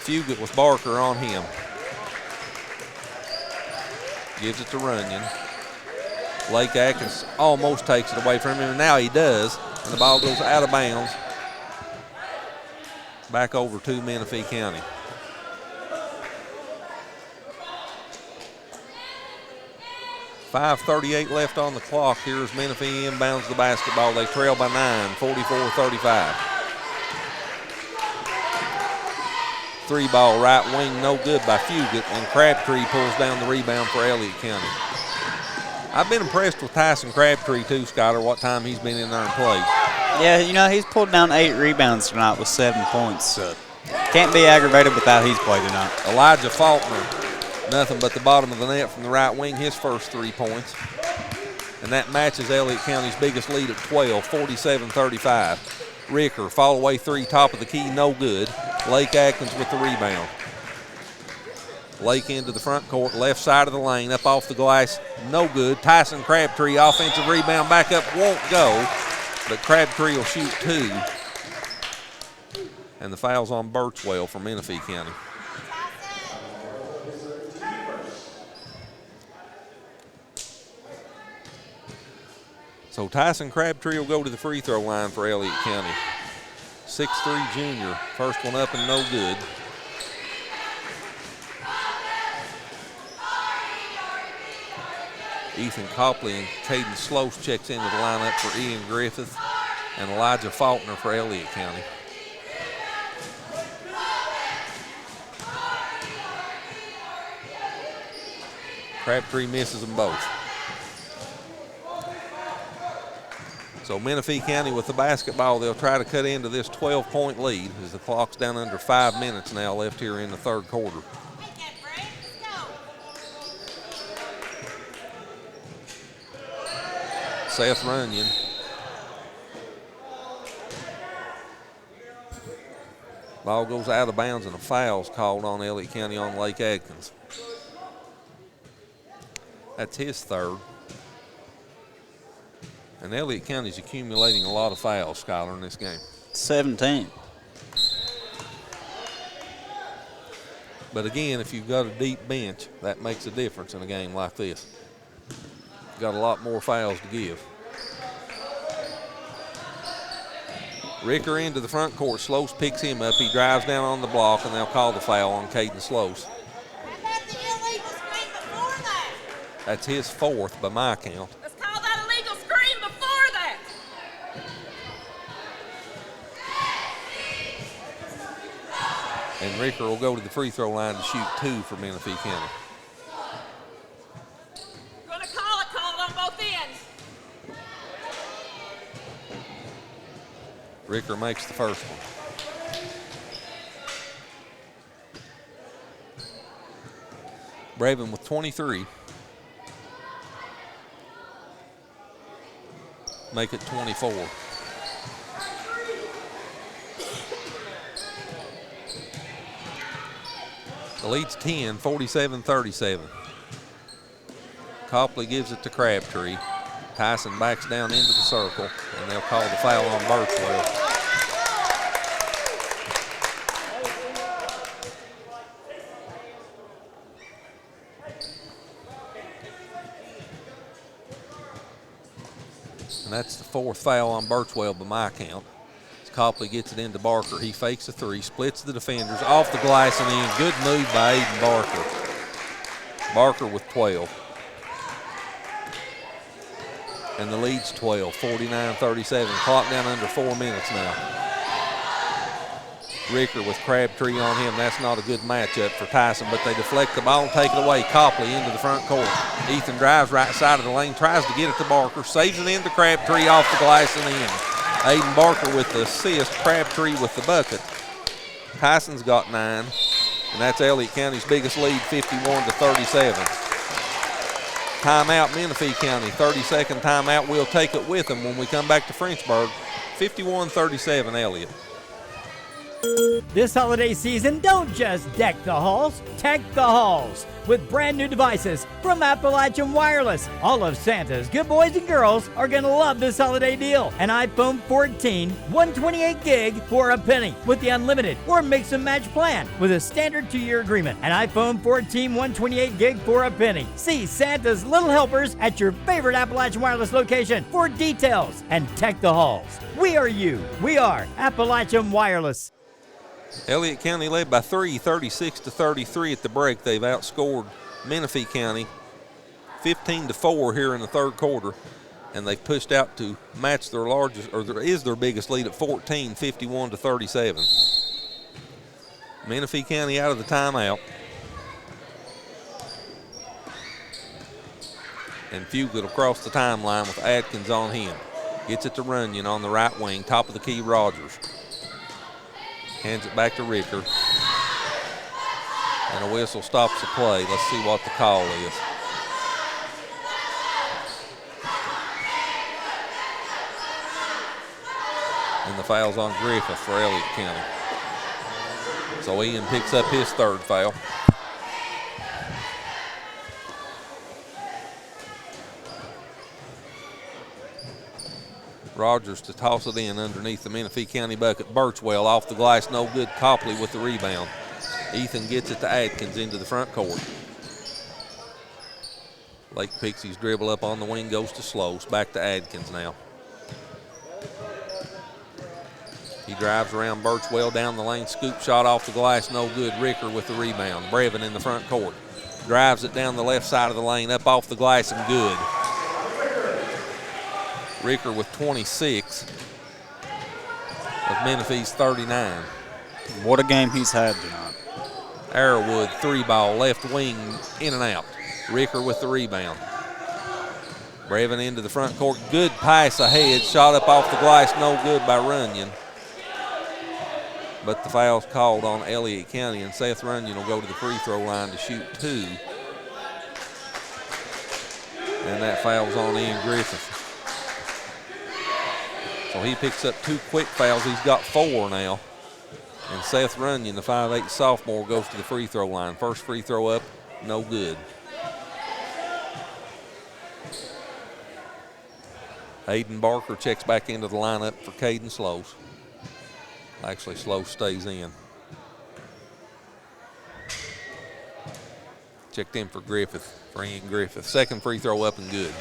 Fugit with Barker on him. Gives it to Runyon. Lake Atkins almost takes it away from him, and now he does. And the ball goes out of bounds. Back over to Menifee County. .5:38 left on the clock. Here's Menifee inbounds the basketball. They trail by 9, 44-35. 3-ball right wing, no good by Fugit, and Crabtree pulls down the rebound for Elliott County. I've been impressed with Tyson Crabtree too, Skyler, what time he's been in there and played. Yeah, you know, he's pulled down 8 rebounds tonight with 7 points. Can't be aggravated with how he's played tonight. Elijah Faulkner, nothing but the bottom of the net from the right wing, his first 3 points. And that matches Elliott County's biggest lead at 12, 47-35. Ricker, fall away 3, top of the key, no good. Lake Atkins with the rebound. Lake into the front court, left side of the lane, up off the glass, no good. Tyson Crabtree, offensive rebound, back up, won't go, but Crabtree will shoot 2. And the foul's on Birchwell for Menifee County. So Tyson Crabtree will go to the free throw line for Elliott County. 6'3" junior, first one up and no good. Ethan Copley and Caden Slose checks into the lineup for Ian Griffith and Elijah Faulkner for Elliott County. Crabtree misses them both. So Menifee County with the basketball, they'll try to cut into this 12-point lead as the clock's down under 5 minutes now left here in the third quarter. Seth Runyon. Ball goes out of bounds and a foul's called on Elliott County on Lake Adkins. That's his third. And Elliott County's accumulating a lot of fouls, Skylar, in this game. 17. But again, if you've got a deep bench, that makes a difference in a game like this. You've got a lot more fouls to give. Ricker into the front court. Slose picks him up. He drives down on the block, and they'll call the foul on Caden Slose. That's his fourth by my count. Let's call that a legal screen before that. And Ricker will go to the free throw line to shoot 2 for Menifee County. Gonna call it on both ends. Ricker makes the first one. Braven with 23. Make it 24. The lead's 10, 47-37. Copley gives it to Crabtree. Tyson backs down into the circle, and they'll call the foul on Birchwell. And that's the fourth foul on Birchwell by my count. As Copley gets it into Barker. He fakes a 3, splits the defenders, off the glass and in. Good move by Aiden Barker. Barker with 12. And the lead's 12, 49-37. Clock down under 4 minutes now. Ricker with Crabtree on him. That's not a good matchup for Tyson, but they deflect the ball and take it away. Copley into the front court. Ethan drives right side of the lane, tries to get it to Barker, saves it into Crabtree off the glass and in. Aiden Barker with the assist, Crabtree with the bucket. Tyson's got 9, and that's Elliott County's biggest lead, 51-37. Timeout, Menifee County, 30-second timeout. We'll take it with them when we come back to Frenchburg. 51-37, Elliott. This holiday season, don't just deck the halls, tech the halls with brand new devices from Appalachian Wireless. All of Santa's good boys and girls are going to love this holiday deal. An iPhone 14, 128 gig for a penny with the unlimited or mix and match plan with a standard 2-year agreement. An iPhone 14, 128 gig for a penny. See Santa's little helpers at your favorite Appalachian Wireless location for details and tech the halls. We are you. We are Appalachian Wireless. Elliott County led by 3, 36-33 at the break. They've outscored Menifee County 15-4 here in the third quarter, and they've pushed out to match their largest, or their biggest lead at 14, 51-37. Menifee County out of the timeout. And Fugate across the timeline with Adkins on him. Gets it to Runyon on the right wing, top of the key, Rogers. Hands it back to Ricker. And a whistle stops the play. Let's see what the call is. And the foul's on Griffith for Elliott County. So Ian picks up his third foul. Rogers to toss it in underneath the Menifee County bucket. Birchwell off the glass, no good. Copley with the rebound. Ethan gets it to Adkins into the front court. Lake Pixie's dribble up on the wing, goes to Slows. Back to Adkins now. He drives around Birchwell down the lane. Scoop shot off the glass, no good. Ricker with the rebound. Brevin in the front court. Drives it down the left side of the lane, up off the glass and good. Ricker with 26 of Menifee's 39. What a game he's had tonight. Arrowwood, 3-ball, left wing, in and out. Ricker with the rebound. Brevin into the front court. Good pass ahead. Shot up off the glass, no good by Runyon. But the foul's called on Elliott County, and Seth Runyon will go to the free throw line to shoot 2. And that foul's on Ian Griffith. So he picks up 2 quick fouls. He's got 4 now. And Seth Runyon, the 5'8" sophomore, goes to the free throw line. First free throw up, no good. Hayden Barker checks back into the lineup for Caden Slows. Actually, Slows stays in. Checked in for Griffith, for Ian Griffith. Second free throw up and good.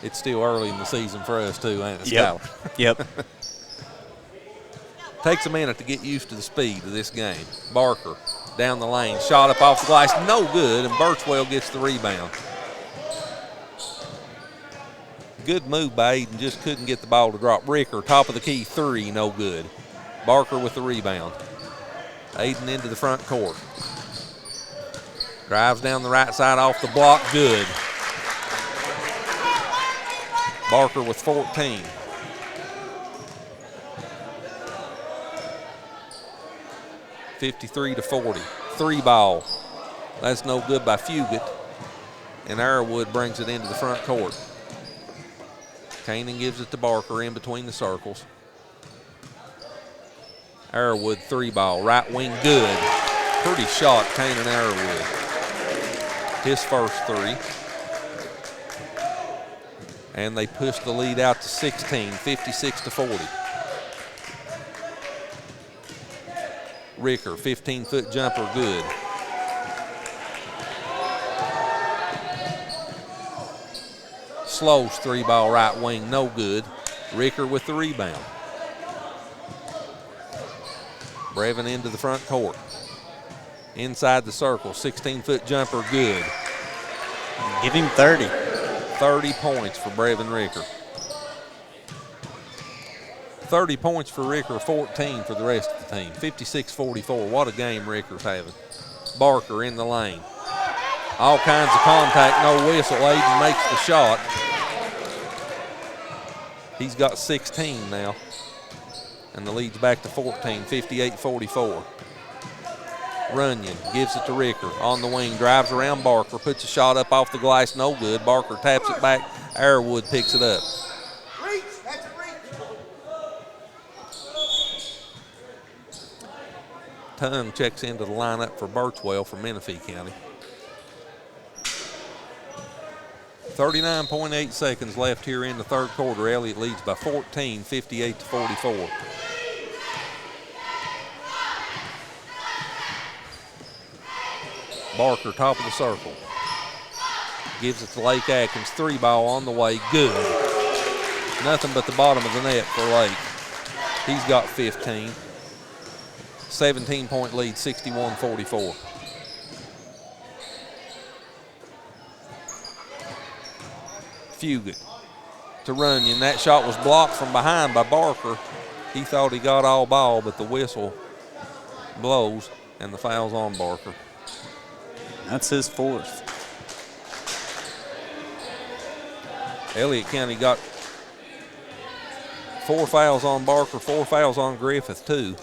It's still early in the season for us too, ain't it, Skyler? Yep. Takes a minute to get used to the speed of this game. Barker down the lane, shot up off the glass, no good, and Birchwell gets the rebound. Good move by Eden, just couldn't get the ball to drop. Ricker, top of the key, 3, no good. Barker with the rebound. Aiden into the front court. Drives down the right side off the block, good. Barker with 14. (53-40). 3-ball. That's no good by Fugit. And Arrowwood brings it into the front court. Kanan gives it to Barker in between the circles. Arrowwood 3-ball, right wing, good. Pretty shot, Kanan Arrowwood. His first 3. And they push the lead out to 16, 56-40. Ricker, 15-foot jumper, good. Slows 3-ball right wing, no good. Ricker with the rebound. Brevin into the front court. Inside the circle, 16-foot jumper, good. Give him 30. 30 points for Brevin Ricker. 30 points for Ricker, 14 for the rest of the team. 56-44, what a game Ricker's having. Barker in the lane. All kinds of contact, no whistle. Aiden makes the shot. He's got 16 now. And the lead's back to 14, 58-44. Runyon gives it to Ricker on the wing, drives around Barker, puts a shot up off the glass, no good. Barker taps it back. Arrowwood picks it up. Tongue checks into the lineup for Birchwell from Menifee County. 39.8 seconds left here in the third quarter. Elliott leads by 14, 58-44. Barker, top of the circle. Gives it to Lake Atkins. 3-ball on the way, good. Nothing but the bottom of the net for Lake. He's got 15. 17-point lead, 61-44. Fugit to Runyon. That shot was blocked from behind by Barker. He thought he got all ball, but the whistle blows and the foul's on Barker. That's his 4th. Elliott County got 4 fouls on Barker, 4 fouls on Griffith too.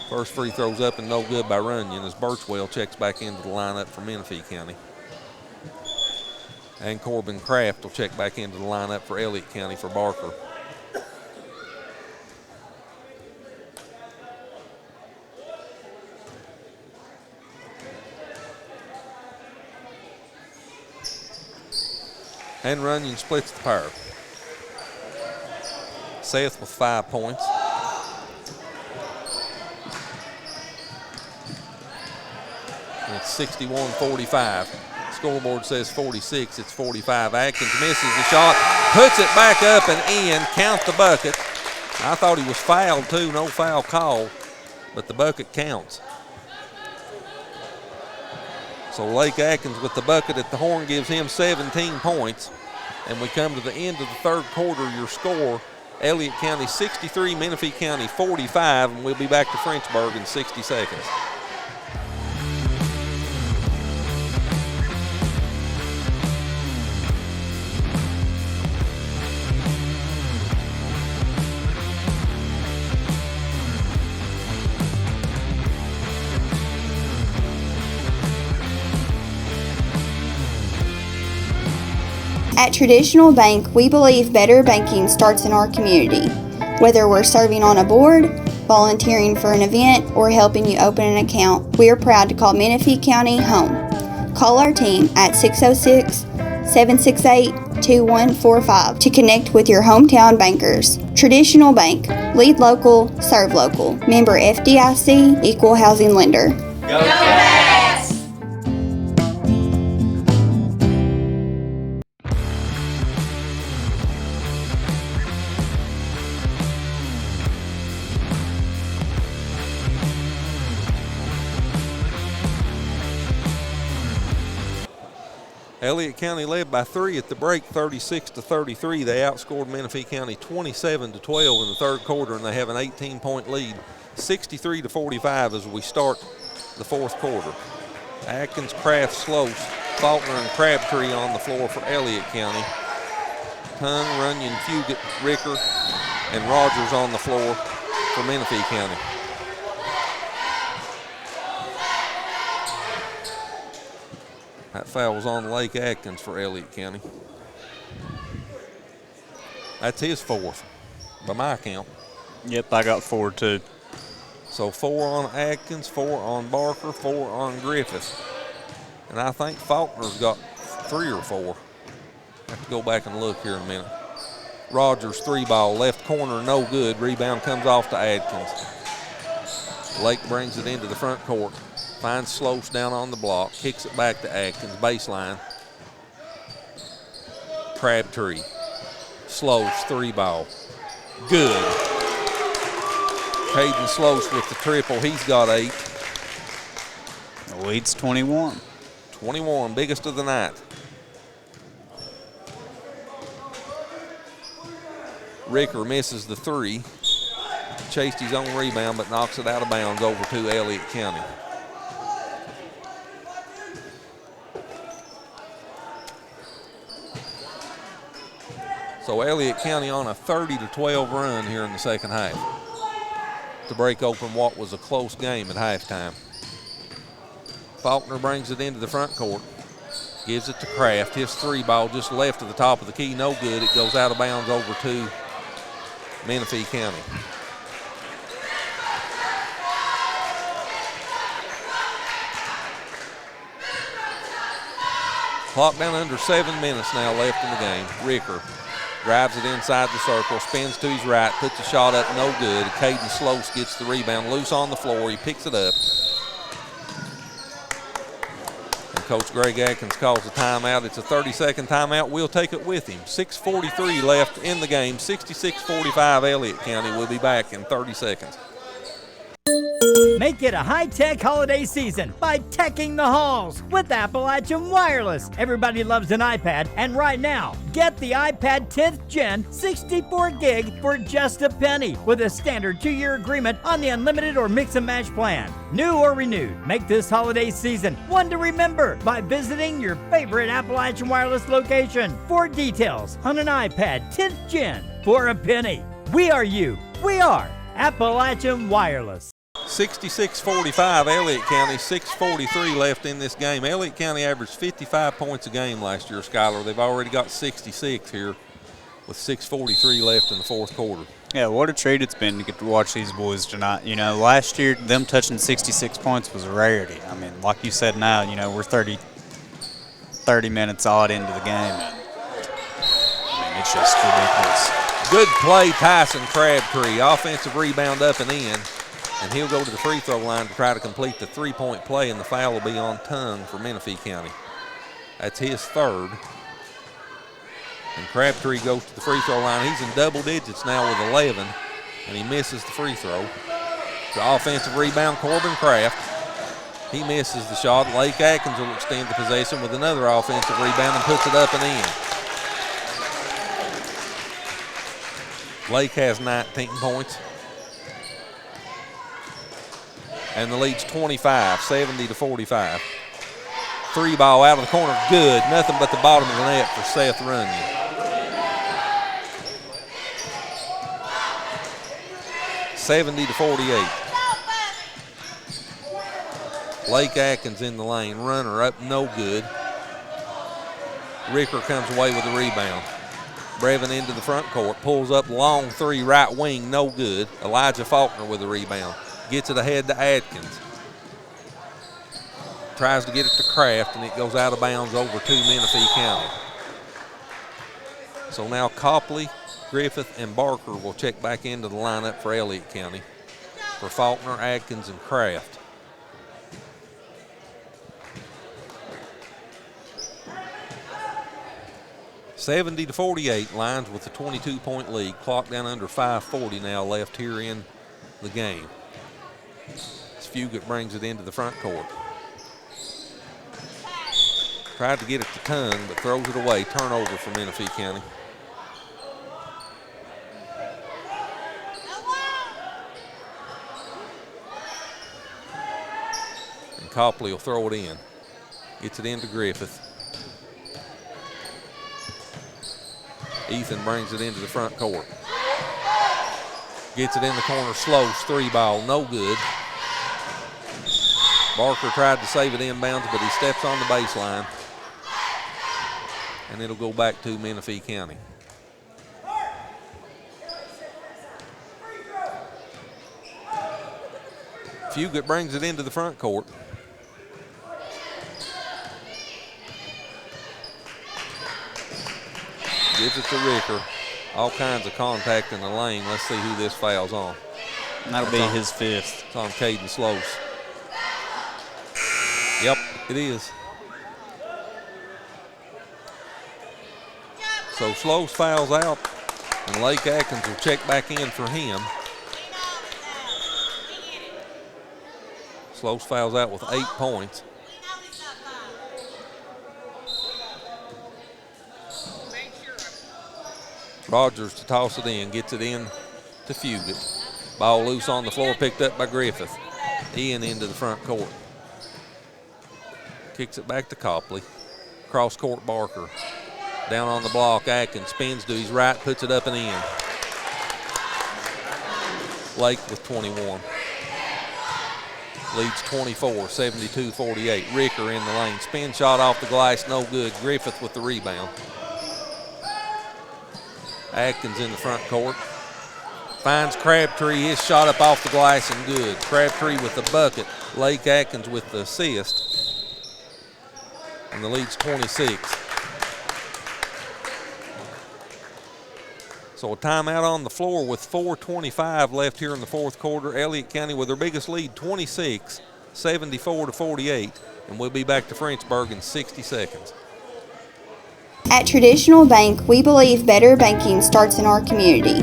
First free throw's up and no good by Runyon as Birchwell checks back into the lineup for Menifee County. And Corbin Kraft will check back into the lineup for Elliott County for Barker. And Runyon splits the pair. Seth with 5 points. And it's 61-45. Scoreboard says 46, it's 45. Atkins misses the shot, puts it back up and in, count the bucket. I thought he was fouled too, no foul call, but the bucket counts. So Lake Atkins with the bucket at the horn gives him 17 points. And we come to the end of the third quarter. Your score, Elliott County 63, Menifee County 45, and we'll be back to Frenchburg in 60 seconds. At Traditional Bank, we believe better banking starts in our community. Whether we're serving on a board, volunteering for an event, or helping you open an account, we are proud to call Menifee County home. Call our team at 606-768-2145 to connect with your hometown bankers. Traditional Bank, lead local, serve local. Member FDIC, equal housing lender. Go Cats! Elliott County led by 3 at the break, 36-33. They outscored Menifee County 27-12 in the third quarter, and they have an 18-point lead, 63-45 as we start the fourth quarter. Atkins, Kraft, Sloas, Faulkner, and Crabtree on the floor for Elliott County. Tung, Runyon, Fugit, Ricker, and Rogers on the floor for Menifee County. That foul was on Lake Atkins for Elliott County. That's his fourth, by my count. Yep, I got 4 too. So 4 on Atkins, 4 on Barker, 4 on Griffith. And I think Faulkner's got 3 or 4. I have to go back and look here in a minute. Rogers, 3-ball, left corner, no good. Rebound comes off to Atkins. Lake brings it into the front court. Finds Sloas down on the block, kicks it back to Atkins, baseline. Crabtree, Sloas, 3-ball, good. Caden Sloas with the triple, he's got 8. The lead's 21. 21, biggest of the night. Ricker misses the 3. Chased his own rebound, but knocks it out of bounds over to Elliott County. So Elliott County on a 30-12 run here in the second half to break open what was a close game at halftime. Faulkner brings it into the front court, gives it to Kraft. His 3-ball just left of the top of the key, no good. It goes out of bounds over to Menifee County. Clock down under 7 minutes now left in the game. Ricker drives it inside the circle, spins to his right, puts the shot up, no good. Caden Sloas gets the rebound, loose on the floor. He picks it up. And Coach Greg Atkins calls a timeout. It's a 30-second timeout. We'll take it with him. 6:43 left in the game. 66-45 Elliott County. We'll be back in 30 seconds. Make it a high-tech holiday season by teching the halls with Appalachian Wireless. Everybody loves an iPad, and right now, get the iPad 10th Gen 64 gig for just a penny with a standard 2-year agreement on the unlimited or mix and match plan. New or renewed, make this holiday season one to remember by visiting your favorite Appalachian Wireless location for details on an iPad 10th Gen for a penny. We are you. We are Appalachian Wireless. 66-45 Elliott County, 6:43 left in this game. Elliott County averaged 55 points a game last year, Skylar. They've already got 66 here with 6:43 left in the fourth quarter. Yeah, what a treat it's been to get to watch these boys tonight. You know, last year them touching 66 points was a rarity. I mean, like you said now, you know, we're 30 minutes odd into the game. It's just ridiculous. Good play, Tyson Crabtree. Offensive rebound up and in. And he'll go to the free throw line to try to complete the three-point play, and the foul will be on Tongue for Menifee County. That's his third. And Crabtree goes to the free throw line. He's in double digits now with 11, and he misses the free throw. The offensive rebound, Corbin Kraft. He misses the shot. Lake Atkins will extend the possession with another offensive rebound and puts it up and in. Lake has 19 points. And the lead's 25, 70-45. Three ball out of the corner, good. Nothing but the bottom of the net for Seth Runyon. (70-48). Lake Atkins in the lane, runner up, no good. Ricker comes away with the rebound. Brevin into the front court, pulls up long three, right wing, no good. Elijah Faulkner with the rebound. Gets it ahead to Atkins. Tries to get it to Kraft, and it goes out of bounds over to Menifee County. So now Copley, Griffith, and Barker will check back into the lineup for Elliott County for Faulkner, Atkins, and Kraft. (70-48), Lions with a 22-point lead. Clock down under 5:40 now left here in the game. Fugit brings it into the front court. Tried to get it to Tongue, but throws it away. Turnover for Menifee County. And Copley will throw it in. Gets it into Griffith. Ethan brings it into the front court. Gets it in the corner, Slows, three ball, no good. Barker tried to save it inbounds, but he steps on the baseline. And it'll go back to Menifee County. Fugit brings it into the front court. Gives it to Ricker. All kinds of contact in the lane. Let's see who this foul's on. That'll be his fifth. It's on Caden Slows. Yep, it is. So Slows fouls out, and Lake Atkins will check back in for him. Slows fouls out with 8 points. Rogers to toss it in, gets it in to Fugit. Ball loose on the floor, picked up by Griffith. Ian into the front court. Kicks it back to Copley. Cross court Barker. Down on the block, Atkins spins to his right, puts it up and in. Lake with 21. Leads 24, 72-48. Ricker in the lane. Spin shot off the glass, no good. Griffith with the rebound. Atkins in the front court. Finds Crabtree, his shot up off the glass and good. Crabtree with the bucket. Lake Atkins with the assist. And the lead's 26. So a timeout on the floor with 4:25 left here in the fourth quarter. Elliott County with their biggest lead, 26, 74-48. And we'll be back to Frenchburg in 60 seconds. At Traditional Bank, we believe better banking starts in our community.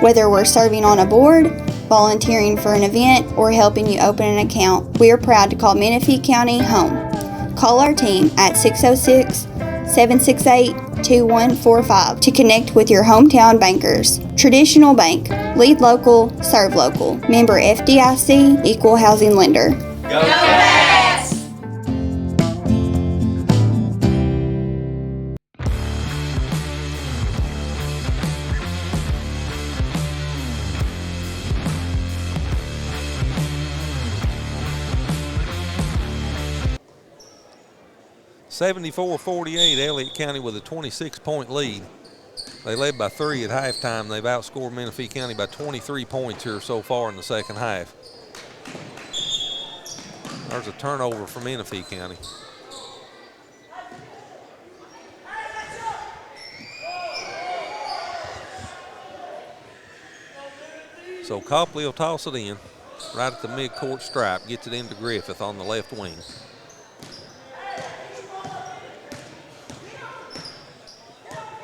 Whether we're serving on a board, volunteering for an event, or helping you open an account, we are proud to call Menifee County home. Call our team at 606-768-2145 to connect with your hometown bankers. Traditional Bank, lead local, serve local. Member FDIC, equal housing lender. Go Cats! 74-48, Elliott County with a 26-point lead. They led by 3 at halftime. They've outscored Menifee County by 23 points here so far in the second half. There's a turnover for Menifee County. So Copley will toss it in right at the midcourt stripe, gets it into Griffith on the left wing.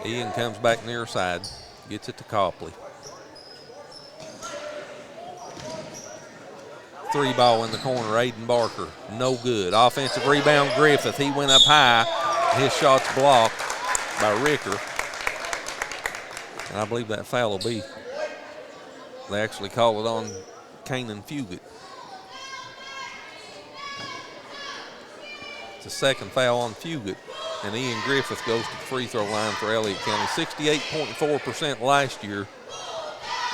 Ian comes back near side, gets it to Copley. 3 ball in the corner, Aiden Barker, no good. Offensive rebound, Griffith. He went up high. His shot's blocked by Ricker. And I believe that foul will be, they actually call it on Kanan Fugit. It's a second foul on Fugit, and Ian Griffith goes to the free throw line for Elliott County. 68.4% last year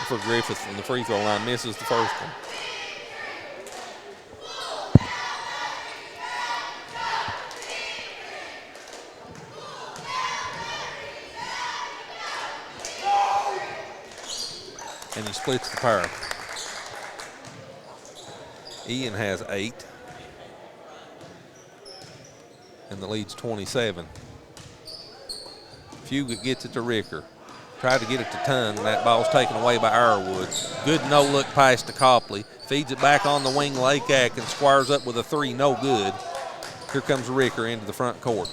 for Griffith from the free throw line, misses the first one. And he splits the pair. Ian has 8. And the lead's 27. Fugit gets it to Ricker. Tried to get it to Tongue, and that ball's taken away by Ironwood. Good no-look pass to Copley. Feeds it back on the wing, Lake Atkins squares up with a 3, no good. Here comes Ricker into the front court.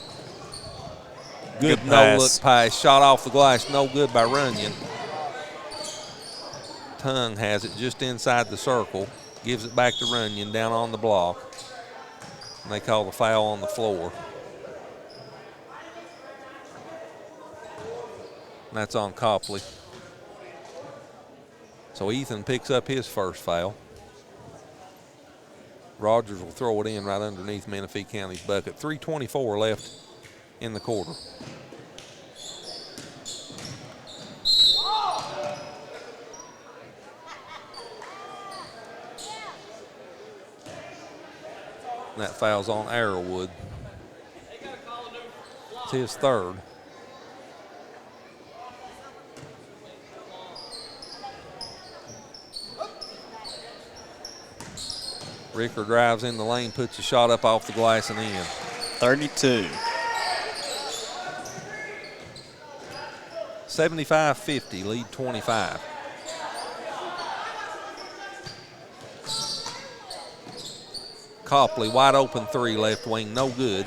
Good no-look pass, shot off the glass, no good by Runyon. Tongue has it just inside the circle, gives it back to Runyon down on the block. And they call the foul on the floor. And that's on Copley. So Ethan picks up his first foul. Rogers will throw it in right underneath Menifee County's bucket. 3:24 left in the quarter. That foul's on Arrowwood. It's his third. Ricker drives in the lane, puts a shot up off the glass and in. 32. 75-50, lead 25. Copley, wide open 3, left wing, no good.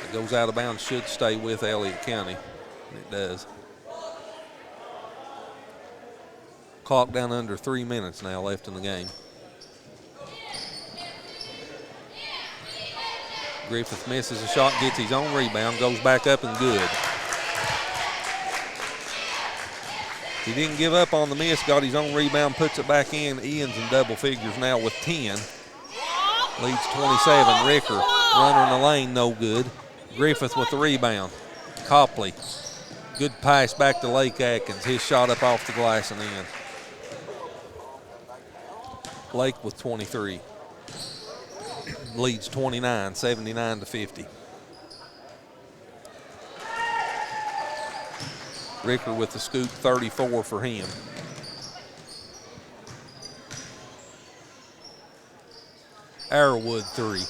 It goes out of bounds, should stay with Elliott County, and it does. Clock down under 3 minutes now left in the game. Griffith misses a shot, gets his own rebound, goes back up and good. He didn't give up on the miss, got his own rebound, puts it back in. Ian's in double figures now with 10. Leads 27. Ricker, runner in the lane, no good. Griffith with the rebound. Copley, good pass back to Lake Atkins. His shot up off the glass and in. Lake with 23. Leads 29, 79-50. Ricker with the scoop, 34 for him. Arrowwood 3,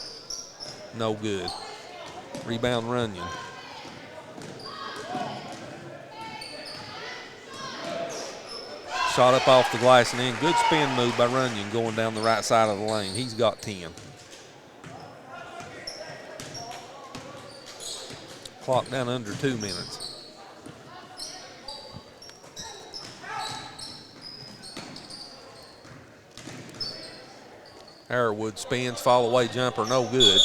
no good. Rebound Runyon. Shot up off the glass and in. Good spin move by Runyon going down the right side of the lane. He's got 10. Clock down under 2 minutes. Arrowwood spins, fall away jumper, no good.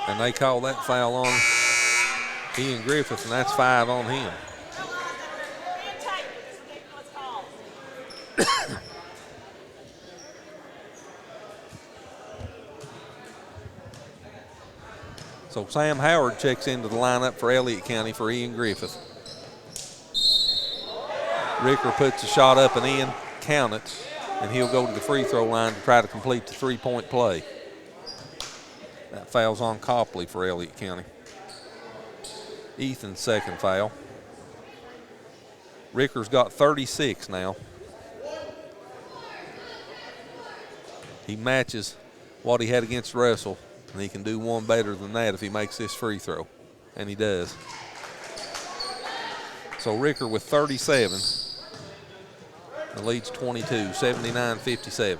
And they call that foul on Ian Griffith, and that's 5 on him. So Sam Howard checks into the lineup for Elliott County for Ian Griffith. Ricker puts a shot up and in, count it, and he'll go to the free throw line to try to complete the 3-point play. That foul's on Copley for Elliott County. Ethan's second foul. Ricker's got 36 now. He matches what he had against Russell And he can do one better than that if he makes this free throw, and he does. So Ricker with 37. The lead's 22, 79-57.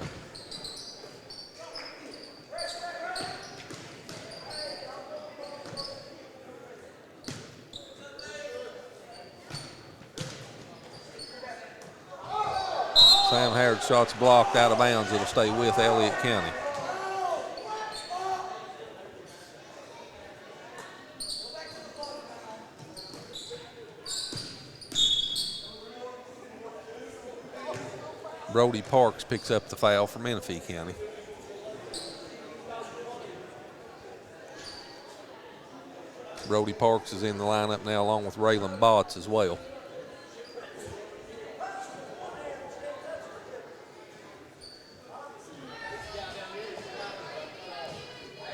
Sam Harrod's shot's blocked out of bounds. It'll stay with Elliott County. Brody Parks picks up the foul for Menifee County. Brody Parks is in the lineup now along with Raylan Botts as well.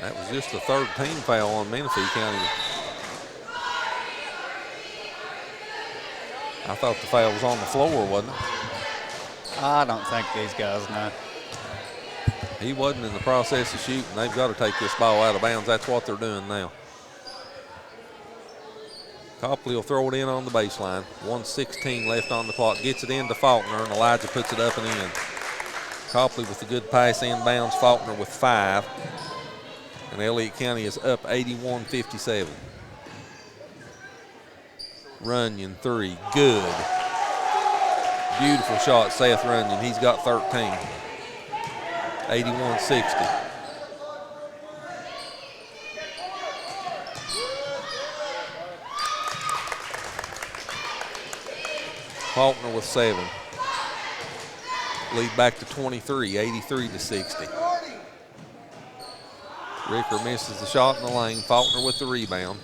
That was just the third team foul on Menifee County. I thought the foul was on the floor, wasn't it? I don't think these guys know. He wasn't in the process of shooting. They've got to take this ball out of bounds. That's what they're doing now. Copley will throw it in on the baseline. 1:16 left on the clock. Gets it into Faulkner, and Elijah puts it up and in. Copley with a good pass inbounds. Faulkner with 5. And Elliott County is up 81-57. Runyon 3, good. Beautiful shot, Seth Runyon. He's got 13. 81-60. Faulkner with 7. Lead back to 23, 83-60. Ricker misses the shot in the lane. Faulkner with the rebound.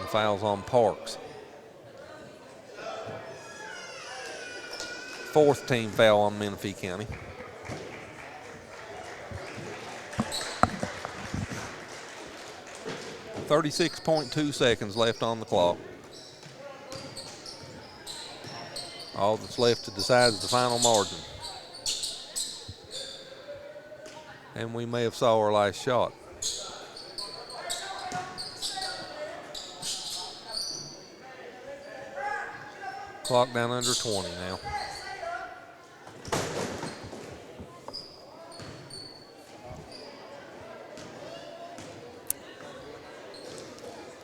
And fouls on Parks. 4th team foul on Menifee County. .2 seconds left on the clock. All that's left to decide is the final margin. And we may have saw our last shot. Clock down under 20 now.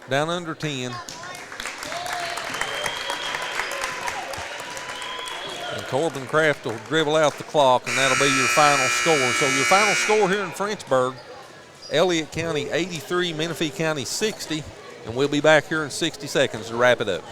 Down under 10. And Corbin Kraft will dribble out the clock, and that'll be your final score. So your final score here in Frenchburg, Elliott County 83, Menifee County 60, and we'll be back here in 60 seconds to wrap it up.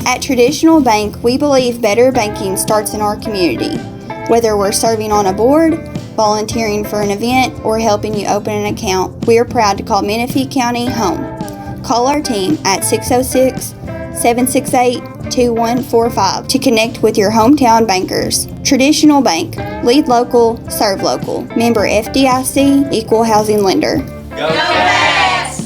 At Traditional Bank, we believe better banking starts in our community. Whether we're serving on a board, volunteering for an event, or helping you open an account, we are proud to call Menifee County home. Call our team at 606-768-2145 to connect with your hometown bankers. Traditional Bank, lead local, serve local. Member FDIC, equal housing lender. Go Cats!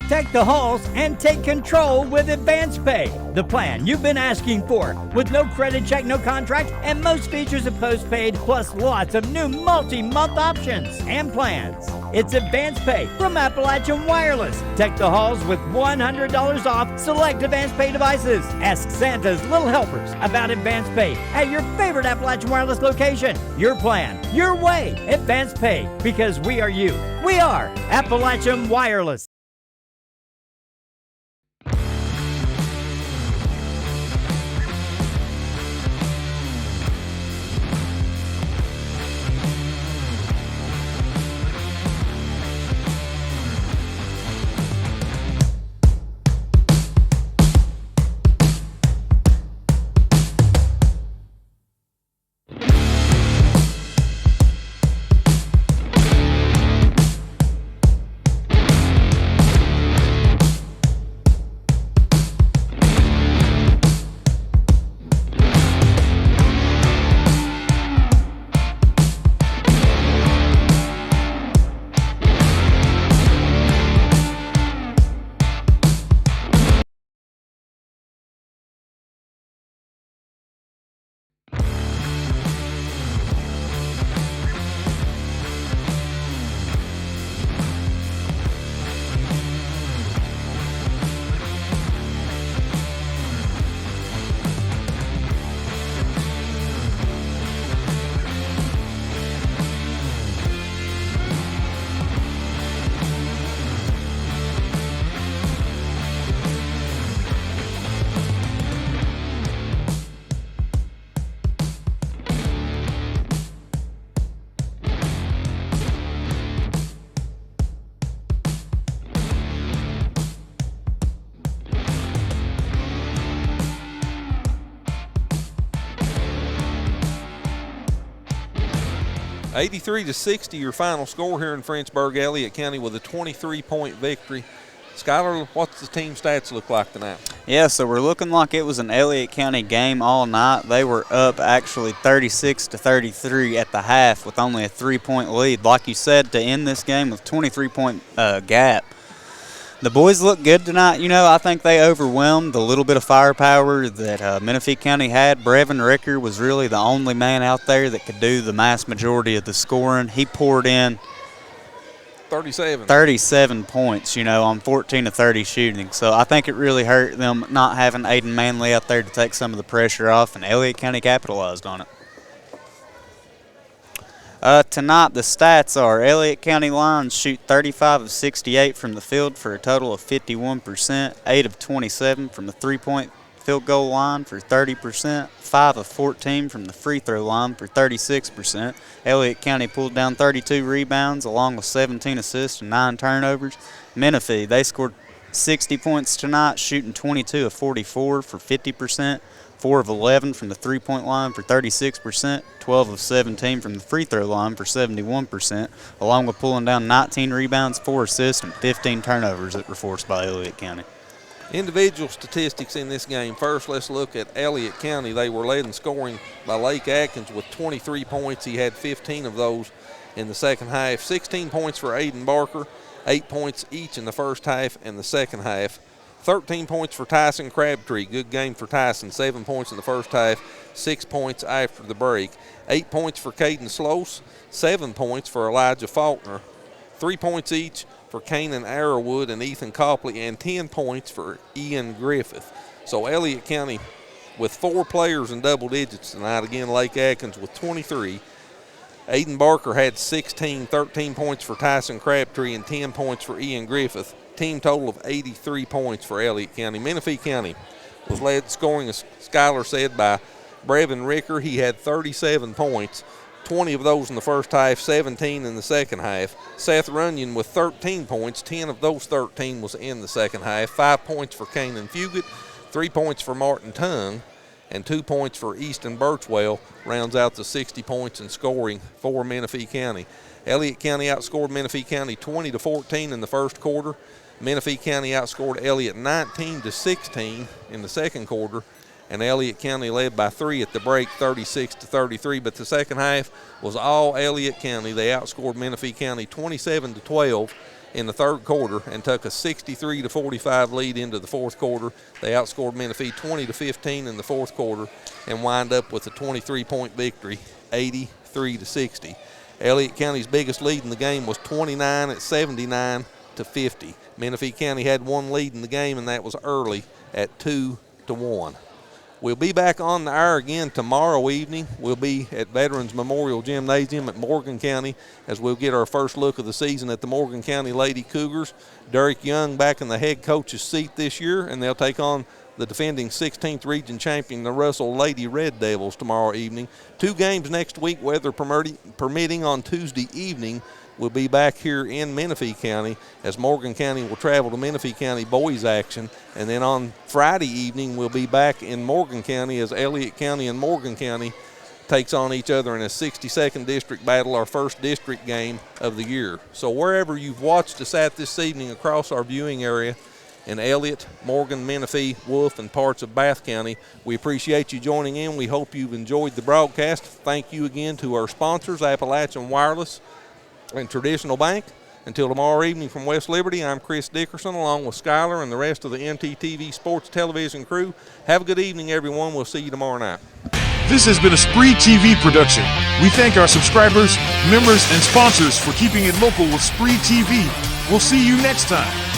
Protect the halls and take control with Advance Pay, the plan you've been asking for, with no credit check, no contract, and most features of postpaid, plus lots of new multi-month options and plans. It's Advance Pay from Appalachian Wireless. Protect the halls with $100 off select Advance Pay devices. Ask Santa's Little Helpers about Advance Pay at your favorite Appalachian Wireless location. Your plan, your way. Advance Pay, because we are you. We are Appalachian Wireless. 83-60 your final score here in Frenchburg. Elliott County with a 23-point victory. Skylar, what's the team stats look like tonight? Yeah, so we're looking like it was an Elliott County game all night. They were up actually 36-33 at the half with only a 3-point lead. Like you said, to end this game with 23-point gap. The boys look good tonight. You know, I think they overwhelmed the little bit of firepower that Menifee County had. Brevin Ricker was really the only man out there that could do the mass majority of the scoring. He poured in 37 points, you know, on 14 of 30 shooting. So I think it really hurt them not having Aiden Manley out there to take some of the pressure off, and Elliott County capitalized on it. Tonight, the stats are Elliott County Lions shoot 35 of 68 from the field for a total of 51%, 8 of 27 from the three-point field goal line for 30%, 5 of 14 from the free throw line for 36%. Elliott County pulled down 32 rebounds along with 17 assists and 9 turnovers. Menifee, they scored 60 points tonight, shooting 22 of 44 for 50%, 4 of 11 from the three-point line for 36%, 12 of 17 from the free throw line for 71%, along with pulling down 19 rebounds, 4 assists, and 15 turnovers that were forced by Elliott County. Individual statistics in this game. First, let's look at Elliott County. They were led in scoring by Lake Atkins with 23 points. He had 15 of those in the second half. 16 points for Aiden Barker, 8 points each in the first half and the second half. 13 points for Tyson Crabtree. Good game for Tyson. 7 points in the first half, 6 points after the break. 8 points for Caden Slose, 7 points for Elijah Faulkner. 3 points each for Kanan Arrowwood and Ethan Copley, and 10 points for Ian Griffith. So Elliott County with 4 players in double digits tonight. Again, Lake Atkins with 23. Aiden Barker had 16, 13 points for Tyson Crabtree and 10 points for Ian Griffith. Team total of 83 points for Elliott County. Menifee County was led scoring, as Skylar said, by Brevin Ricker. He had 37 points. 20 of those in the first half, 17 in the second half. Seth Runyon with 13 points, 10 of those 13 was in the second half. 5 points for Kanan Fugit, 3 points for Martin Tongue, and 2 points for Easton Birchwell rounds out the 60 points in scoring for Menifee County. Elliott County outscored Menifee County 20-14 in the first quarter. Menifee County outscored Elliott 19-16 in the second quarter. And Elliott County led by 3 at the break, 36-33. But the second half was all Elliott County. They outscored Menifee County 27-12 in the third quarter and took a 63-45 lead into the fourth quarter. They outscored Menifee 20-15 in the fourth quarter and wind up with a 23-point victory, 83-60. Elliott County's biggest lead in the game was 29 at 79-50. Menifee County had one lead in the game, and that was early at 2-1. We'll be back on the air again tomorrow evening. We'll be at Veterans Memorial Gymnasium at Morgan County as we'll get our first look of the season at the Morgan County Lady Cougars. Derek Young back in the head coach's seat this year, and they'll take on the defending 16th region champion, the Russell Lady Red Devils, tomorrow evening. 2 games next week, weather permitting, on Tuesday evening. We'll be back here in Menifee County as Morgan County will travel to Menifee County boys action. And then on Friday evening, we'll be back in Morgan County as Elliott County and Morgan County takes on each other in a 62nd district battle, our first district game of the year. So wherever you've watched us at this evening across our viewing area in Elliott, Morgan, Menifee, Wolf, and parts of Bath County, we appreciate you joining in. We hope you've enjoyed the broadcast. Thank you again to our sponsors, Appalachian Wireless and Traditional Bank. Until tomorrow evening from West Liberty, I'm Chris Dickerson along with Skylar and the rest of the MTTV Sports Television crew. Have a good evening, everyone. We'll see you tomorrow night. This has been a SpreeTV production. We thank our subscribers, members, and sponsors for keeping it local with SpreeTV. We'll see you next time.